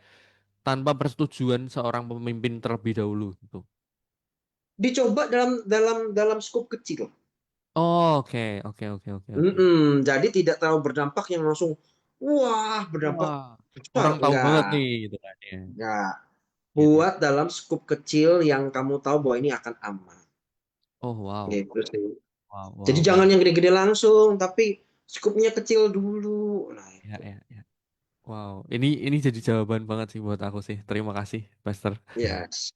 tanpa persetujuan seorang pemimpin terlebih dahulu gitu. Dicoba dalam skop kecil. Oh, oke, oke, oke, oke, oke. Jadi tidak terlalu berdampak yang langsung, wah berdampak Wah, besar. orang tahu banget Enggak, nih gitu kan ya. enggak. Gitu ya. Buat dalam skup kecil yang kamu tahu bahwa ini akan aman. Oh wow. Gitu sih. Wow, Jadi wow, jangan wow. yang gede-gede langsung, tapi skupnya kecil dulu. Nah, Ya, itu. ya, ya. Wow, ini jadi jawaban banget sih buat aku sih. Terima kasih, Pastor. Yes.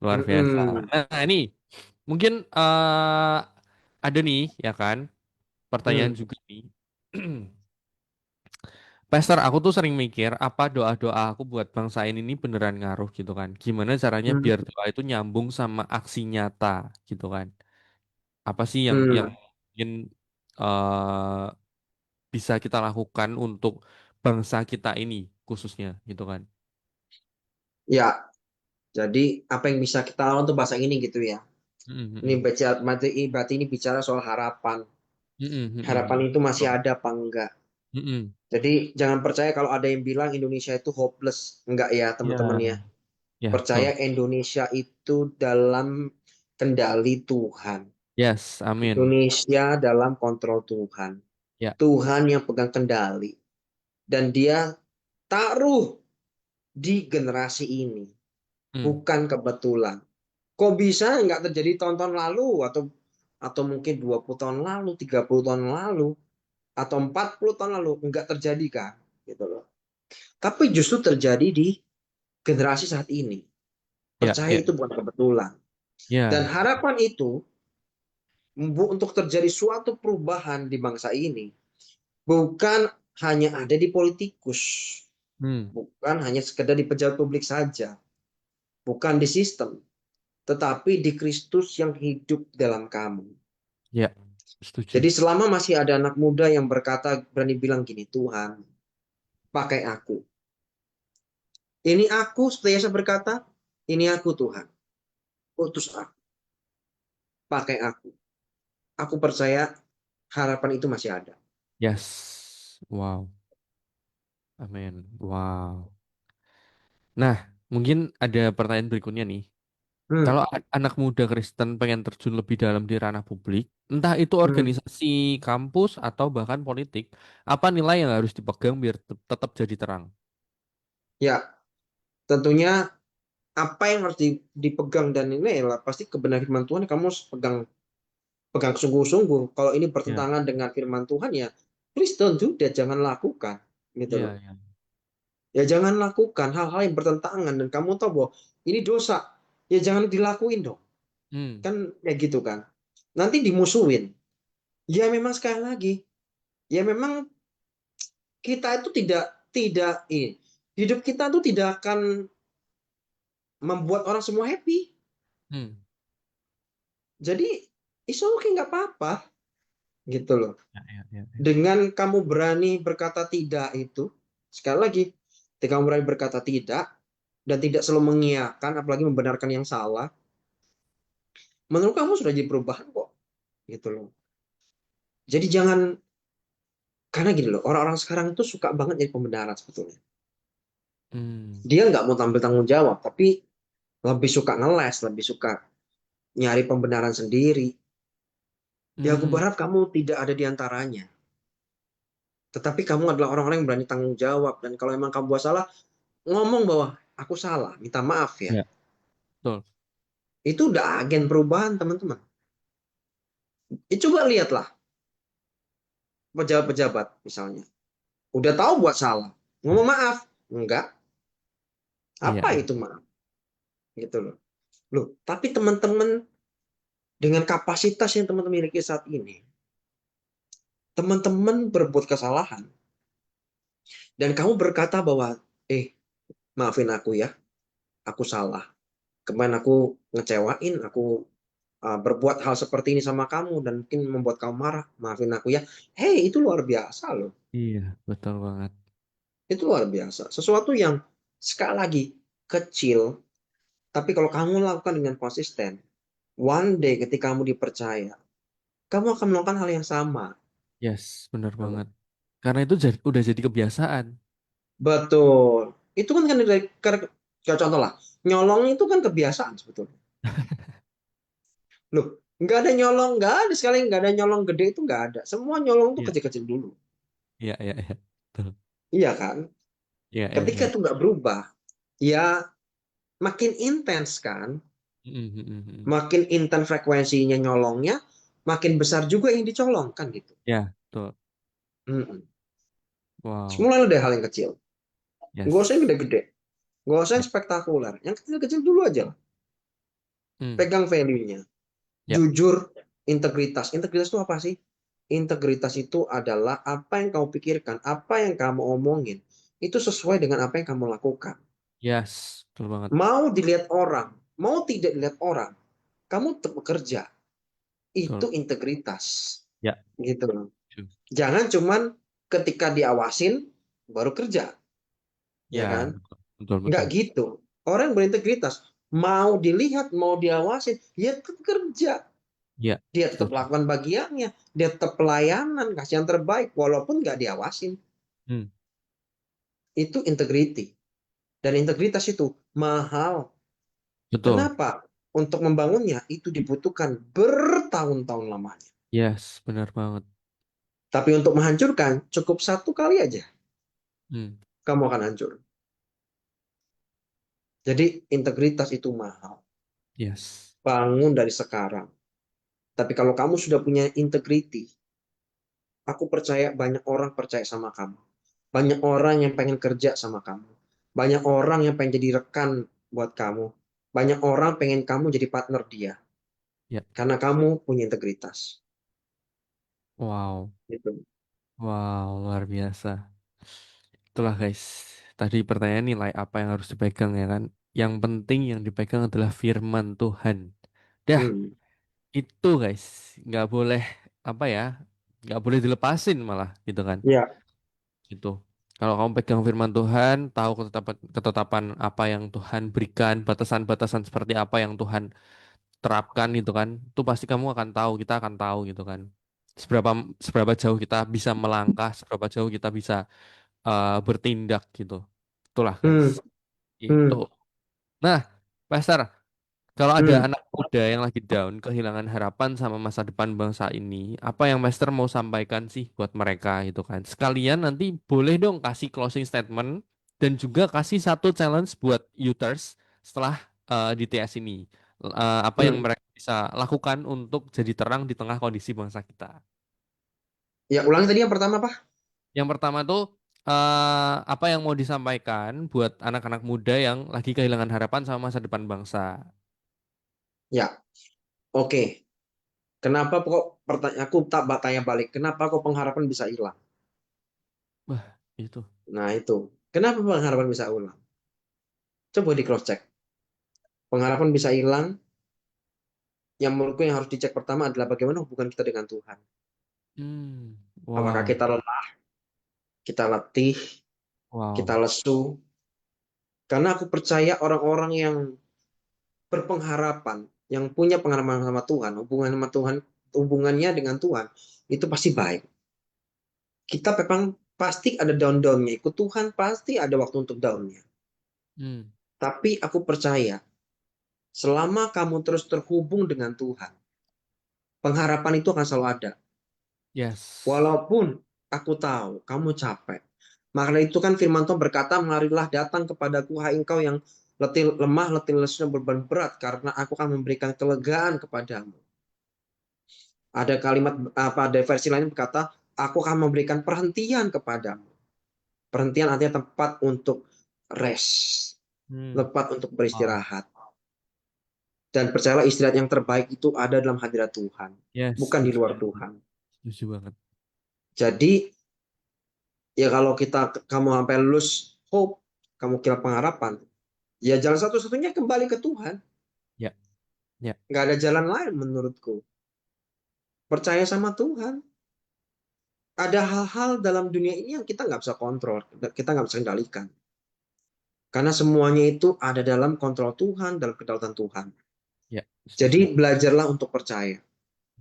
Luar biasa. Mm-mm. Nah, ini mungkin ada nih, ya kan? Pertanyaan Mm. juga nih. Pastor, aku tuh sering mikir apa doa-doa aku buat bangsa ini beneran ngaruh gitu kan. Gimana caranya biar Mm. doa itu nyambung sama aksi nyata gitu kan. Apa sih yang Mm. mungkin eh, bisa kita lakukan untuk bangsa kita ini khususnya gitu kan. Ya, jadi apa yang bisa kita lakukan untuk bahasa ini gitu ya. Mm-mm, Ini mm-mm. berarti ini bicara soal harapan. Mm-mm, Harapan mm-mm. itu masih Betul. ada apa enggak? Mm-mm. Jadi jangan percaya kalau ada yang bilang Indonesia itu hopeless. Enggak ya, teman-teman ya. Ya, ya Percaya betul. Indonesia itu dalam kendali Tuhan. Yes, amin. Indonesia dalam kontrol Tuhan. Ya. Tuhan yang pegang kendali. Dan dia taruh di generasi ini. Mm. Bukan kebetulan. Kok bisa nggak terjadi tahun-tahun lalu atau mungkin 20 tahun lalu, 30 tahun lalu, atau 40 tahun lalu nggak terjadi kan? Gitu loh. Tapi justru terjadi di generasi saat ini. Ya, Percaya ya, itu bukan kebetulan. Dan ya. harapan itu untuk terjadi suatu perubahan di bangsa ini bukan hanya ada di politikus, Hmm. bukan hanya sekedar di pejabat publik saja, bukan di sistem, tetapi di Kristus yang hidup dalam kamu. Ya, setuju. Jadi selama masih ada anak muda yang berkata, berani bilang gini, Tuhan, pakai aku. Ini aku, seperti Yesus berkata, ini aku Tuhan, utus aku, pakai aku. Aku percaya harapan itu masih ada. Yes. Wow. Amin. Wow. Nah, mungkin ada pertanyaan berikutnya nih. Hmm, Kalau anak muda Kristen pengen terjun lebih dalam di ranah publik, entah itu hmm. organisasi kampus atau bahkan politik, apa nilai yang harus dipegang biar tetap jadi terang? Ya, tentunya apa yang harus dipegang dan ini adalah pasti kebenaran firman Tuhan kamu harus pegang pegang sungguh-sungguh. Kalau ini Ya, bertentangan dengan firman Tuhan ya, please don't do that, jangan lakukan gitu loh. iya, iya. Ya jangan lakukan hal-hal yang bertentangan dan kamu tahu bahwa ini dosa. Ya jangan dilakuin dong. Hmm, Kan ya gitu kan. Nanti dimusuhin. Ya memang sekali lagi, ya memang kita itu tidak tidak ini. Hidup kita tuh tidak akan membuat orang semua happy. hmm. Jadi it's okay nggak apa-apa gitu loh. Ya, ya, ya, ya. Dengan kamu berani berkata tidak itu, sekali lagi, ketika kamu berani berkata tidak dan tidak selalu mengiyakan, apalagi membenarkan yang salah, menurut kamu sudah jadi perubahan kok, gitu loh. Jadi jangan karena gini loh, orang-orang sekarang itu suka banget jadi pembenaran sebetulnya. Hmm, Dia nggak mau tampil tanggung jawab, tapi lebih suka ngeles, lebih suka nyari pembenaran sendiri. Ya aku hmm. berharap kamu tidak ada di antaranya. Tetapi kamu adalah orang-orang yang berani tanggung jawab. Dan kalau emang kamu buat salah, ngomong bahwa aku salah, minta maaf ya. Ya, betul. Itu udah agen perubahan, teman-teman. Ya, coba lihatlah pejabat-pejabat misalnya. Udah tahu buat salah. Ngomong maaf. Enggak. Iya, Apa iya. itu maaf? Gitu loh. Loh, tapi teman-teman dengan kapasitas yang teman-teman miliki saat ini, teman-teman berbuat kesalahan dan kamu berkata bahwa, maafin aku ya, aku salah. Kemarin aku ngecewain, aku berbuat hal seperti ini sama kamu dan mungkin membuat kamu marah. Maafin aku ya. Hey, itu luar biasa loh. Iya, betul banget. Itu luar biasa. Sesuatu yang sekali lagi kecil, tapi kalau kamu lakukan dengan konsisten, one day ketika kamu dipercaya, kamu akan melakukan hal yang sama. Yes, benar banget. Karena itu udah jadi kebiasaan. Betul. Itu kan dari kayak contoh lah, nyolong itu kan kebiasaan sebetulnya. Loh, nggak ada nyolong, nggak ada sekali nggak ada nyolong gede itu nggak ada. Semua nyolong itu Iya, kecil-kecil dulu. iya, iya, iya. Betul. Iya kan? Iya, iya, Ketika iya. itu nggak berubah, ya makin intens kan? Mm, mm, mm, mm. Makin intens frekuensinya nyolongnya, makin besar juga yang dicolong kan gitu. Ya, betul. Mm-mm. Wow. Mulai dari hal yang kecil. Nggak usah yang Yes. gede-gede. Nggak usah Ya. yang spektakuler. Yang kecil-kecil dulu aja lah. Hmm. Pegang value-nya. Ya. Jujur, integritas. Integritas itu apa sih? Integritas itu adalah apa yang kamu pikirkan, apa yang kamu omongin, itu sesuai dengan apa yang kamu lakukan. Yes. Betul banget. Mau dilihat orang, mau tidak dilihat orang, kamu tetap bekerja. Betul. Itu integritas. Ya. Gitu loh. Setuju. Jangan cuman ketika diawasin baru kerja, ya Ya, kan? betul. Betul, Nggak betul. gitu. Orang yang berintegritas mau dilihat, mau diawasin, dia tetap kerja. Ya. Dia tetap Setuju. lakukan bagiannya, dia tetap pelayanan, kasih yang terbaik, walaupun nggak diawasin. Hmm. Itu integriti. Dan integritas itu mahal. Betul. Kenapa? Untuk membangunnya itu dibutuhkan bertahun-tahun lamanya. Yes, benar banget. Tapi untuk menghancurkan, cukup satu kali aja, Hmm. kamu akan hancur. Jadi integritas itu mahal. Yes. Bangun dari sekarang. Tapi kalau kamu sudah punya integriti, aku percaya banyak orang percaya sama kamu. Banyak orang yang pengen kerja sama kamu. Banyak orang yang pengen jadi rekan buat kamu. Banyak orang pengen kamu jadi partner dia. Ya. Karena kamu punya integritas. Wow. Gitu. Wow, luar biasa. Itulah guys. Tadi pertanyaan nilai apa yang harus dipegang ya kan? Yang penting yang dipegang adalah firman Tuhan. Dah, Hmm. itu guys. Nggak boleh apa ya? Nggak boleh dilepasin malah gitu kan? Ya. Gitu. Kalau kamu pegang firman Tuhan, tahu ketetapan apa yang Tuhan berikan, batasan-batasan seperti apa yang Tuhan terapkan gitu kan, itu pasti kamu akan tahu, kita akan tahu gitu kan. Seberapa seberapa jauh kita bisa melangkah, seberapa jauh kita bisa bertindak gitu. Itulah guys. Hmm. Itu. Hmm. Nah, Pastor, kalau ada Hmm. anak muda yang lagi down, kehilangan harapan sama masa depan bangsa ini, apa yang Master mau sampaikan sih buat mereka gitu kan? Sekalian nanti boleh dong kasih closing statement dan juga kasih satu challenge buat Youters setelah di TS ini. Apa yang Hmm. mereka bisa lakukan untuk jadi terang di tengah kondisi bangsa kita. Ya, ulangi tadi yang pertama, Pak. Yang pertama tuh apa yang mau disampaikan buat anak-anak muda yang lagi kehilangan harapan sama masa depan bangsa. Ya, oke. Kenapa kok pertanyaan aku tak tanya balik? Kenapa kok pengharapan bisa hilang? Wah, itu. Nah, itu. Kenapa pengharapan bisa hilang? Coba di cross check. Pengharapan bisa hilang. Yang menurutku yang harus dicek pertama adalah bagaimana hubungan kita dengan Tuhan. Hmm, Apakah wow, kita lelah, kita letih, kita wow. lesu? Karena aku percaya orang-orang yang berpengharapan, yang punya pengalaman sama Tuhan, hubungan sama Tuhan, hubungannya dengan Tuhan, itu pasti baik. Kita memang pasti ada down-downnya. Ikut Tuhan pasti ada waktu untuk downnya. Hmm, Tapi aku percaya, selama kamu terus terhubung dengan Tuhan, pengharapan itu akan selalu ada. yes. Walaupun aku tahu kamu capek. Maka itu kan firman Tuhan berkata, marilah datang kepadaku, hai engkau yang letih, lemah, letih lesu, dan beban berat, karena aku akan memberikan kelegaan kepadamu. Ada kalimat apa? Ada versi lain berkata, aku akan memberikan perhentian kepadamu. Perhentian artinya tempat untuk rest, Hmm, tempat untuk wow, beristirahat. Dan percayalah istirahat yang terbaik itu ada dalam hadirat Tuhan, yes, bukan di setuju luar banget. Tuhan. Setuju banget. Jadi ya kalau kamu sampai lose hope, kamu kira pengharapan, ya jalan satu-satunya kembali ke Tuhan. Ya, ya, Nggak ada jalan lain menurutku. Percaya sama Tuhan. Ada hal-hal dalam dunia ini yang kita nggak bisa kontrol, kita nggak bisa kendalikan. Karena semuanya itu ada dalam kontrol Tuhan, dalam kedaulatan Tuhan. ya, Jadi setuju. belajarlah untuk percaya.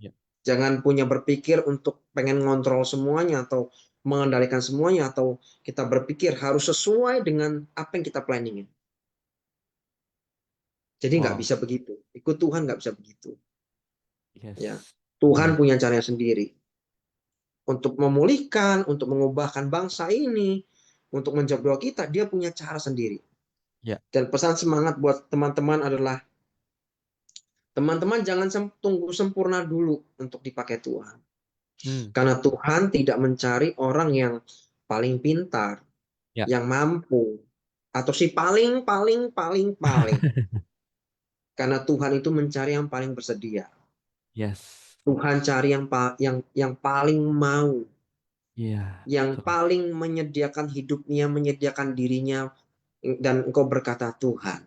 Ya, Jangan punya berpikir untuk pengen ngontrol semuanya atau mengendalikan semuanya atau kita berpikir harus sesuai dengan apa yang kita planningin. Jadi nggak wow, bisa begitu. Ikut Tuhan nggak bisa begitu. Ya, yes, Tuhan benar. punya caranya sendiri. untuk memulihkan, untuk mengubahkan bangsa ini, untuk menjawab doa kita, dia punya cara sendiri. Ya. Dan pesan semangat buat teman-teman adalah, teman-teman jangan tunggu sempurna dulu untuk dipakai Tuhan. Hmm. Karena Tuhan tidak mencari orang yang paling pintar, Ya. yang mampu, atau si paling, paling, paling, paling. Karena Tuhan itu mencari yang paling bersedia. Yes. Tuhan cari yang paling mau, Iya. yang Betul. paling menyediakan hidupnya, menyediakan dirinya, dan engkau berkata, Tuhan,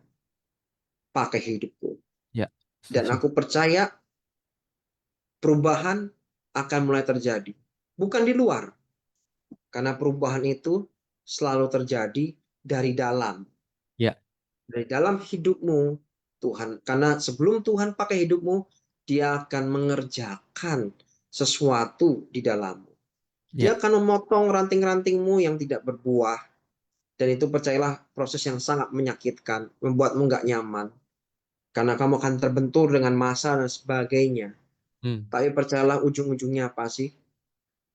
pakai hidupku. Ya. Dan Setuju. aku percaya perubahan akan mulai terjadi. Bukan di luar, karena perubahan itu selalu terjadi dari dalam. Ya. Dari dalam hidupmu, Tuhan. Karena sebelum Tuhan pakai hidupmu, dia akan mengerjakan sesuatu di dalammu. Ya. Dia akan memotong ranting-rantingmu yang tidak berbuah. Dan itu percayalah proses yang sangat menyakitkan, membuatmu nggak nyaman. Karena kamu akan terbentur dengan masa dan sebagainya. Hmm. Tapi percayalah ujung-ujungnya apa sih?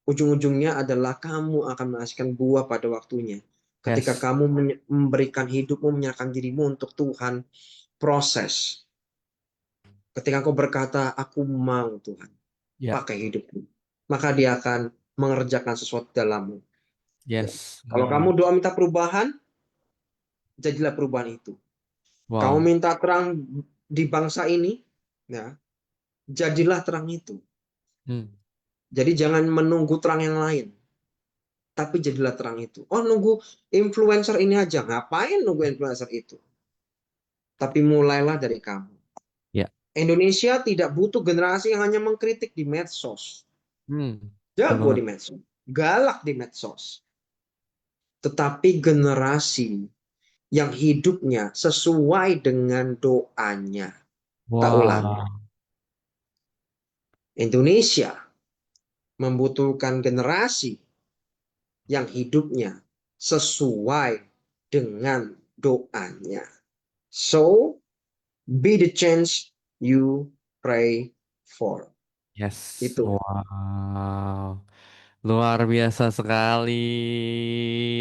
Ujung-ujungnya adalah kamu akan menghasilkan buah pada waktunya. Ketika Yes. kamu memberikan hidupmu, menyerahkan dirimu untuk Tuhan, proses. Ketika kau berkata, aku mau Tuhan, Ya. pakai hidupmu. Maka dia akan mengerjakan sesuatu dalammu. Ya. Yes. Kalau kamu Mm-mm. doa minta perubahan, jadilah perubahan itu. Kamu Wow. minta terang di bangsa ini, ya, jadilah terang itu. Hmm. Jadi jangan menunggu terang yang lain, tapi jadilah terang itu. Oh, nunggu influencer ini aja. Ngapain nunggu influencer itu? Tapi mulailah dari kamu. Ya. Indonesia tidak butuh generasi yang hanya mengkritik di medsos. Hmm. Betul Jago banget. di medsos. Galak di medsos. Tetapi generasi yang hidupnya sesuai dengan doanya. Tak ulang. Wow. Indonesia membutuhkan generasi yang hidupnya sesuai dengan doanya. So, be the change you pray for. Yes. Itu. Wow. Luar biasa sekali.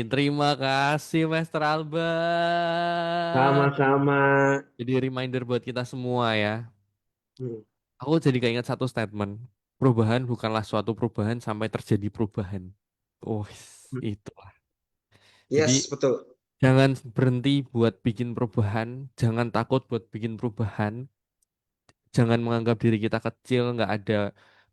Terima kasih, Master Albert. Sama-sama. Jadi reminder buat kita semua ya. Hmm. Aku jadi keinget satu statement. Perubahan bukanlah suatu perubahan sampai terjadi perubahan. Oh, itulah. Jadi Yes, betul. jangan berhenti buat bikin perubahan. Jangan takut buat bikin perubahan. Jangan menganggap diri kita kecil, nggak ada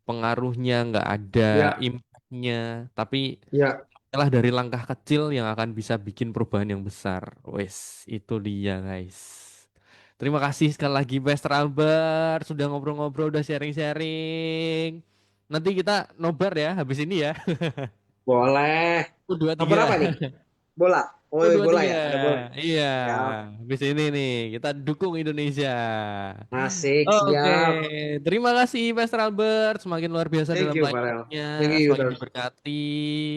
pengaruhnya, nggak ada Ya, impactnya. Tapi ya. adalah dari langkah kecil yang akan bisa bikin perubahan yang besar. Wes, itu dia guys. Terima kasih sekali lagi Master Albert sudah ngobrol-ngobrol, udah sharing-sharing. Nanti kita nobar ya habis ini ya. Boleh. Dua Kabar tiga. apa nih? Bola. Oh, Dua bola tiga. ya? Ada bola. Iya, Siap. habis ini nih kita dukung Indonesia. Asik, Oke, siap. terima kasih Master Albert. Semakin luar biasa Thank dalam you, Farel. pelayanannya, Thank you, semakin Yusuf. diberkati,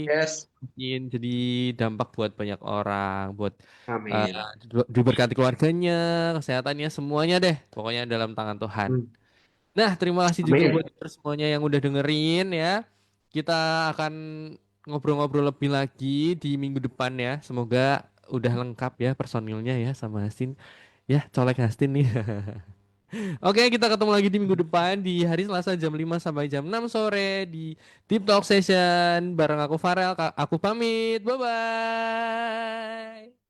Yes. mungkin jadi dampak buat banyak orang, buat eh, Amin. diberkati keluarganya, kesehatannya, semuanya deh. Pokoknya dalam tangan Tuhan. Hmm. Nah, terima kasih juga buat Amin. semuanya yang udah dengerin ya. Kita akan ngobrol-ngobrol lebih lagi di minggu depan ya. Semoga udah lengkap ya personilnya ya sama Hastin. Ya, colek Hastin nih. Oke, kita ketemu lagi di minggu depan di hari Selasa jam 5 sampai jam 6 sore di Deep Talk Session bareng aku Farel. Aku pamit. Bye bye.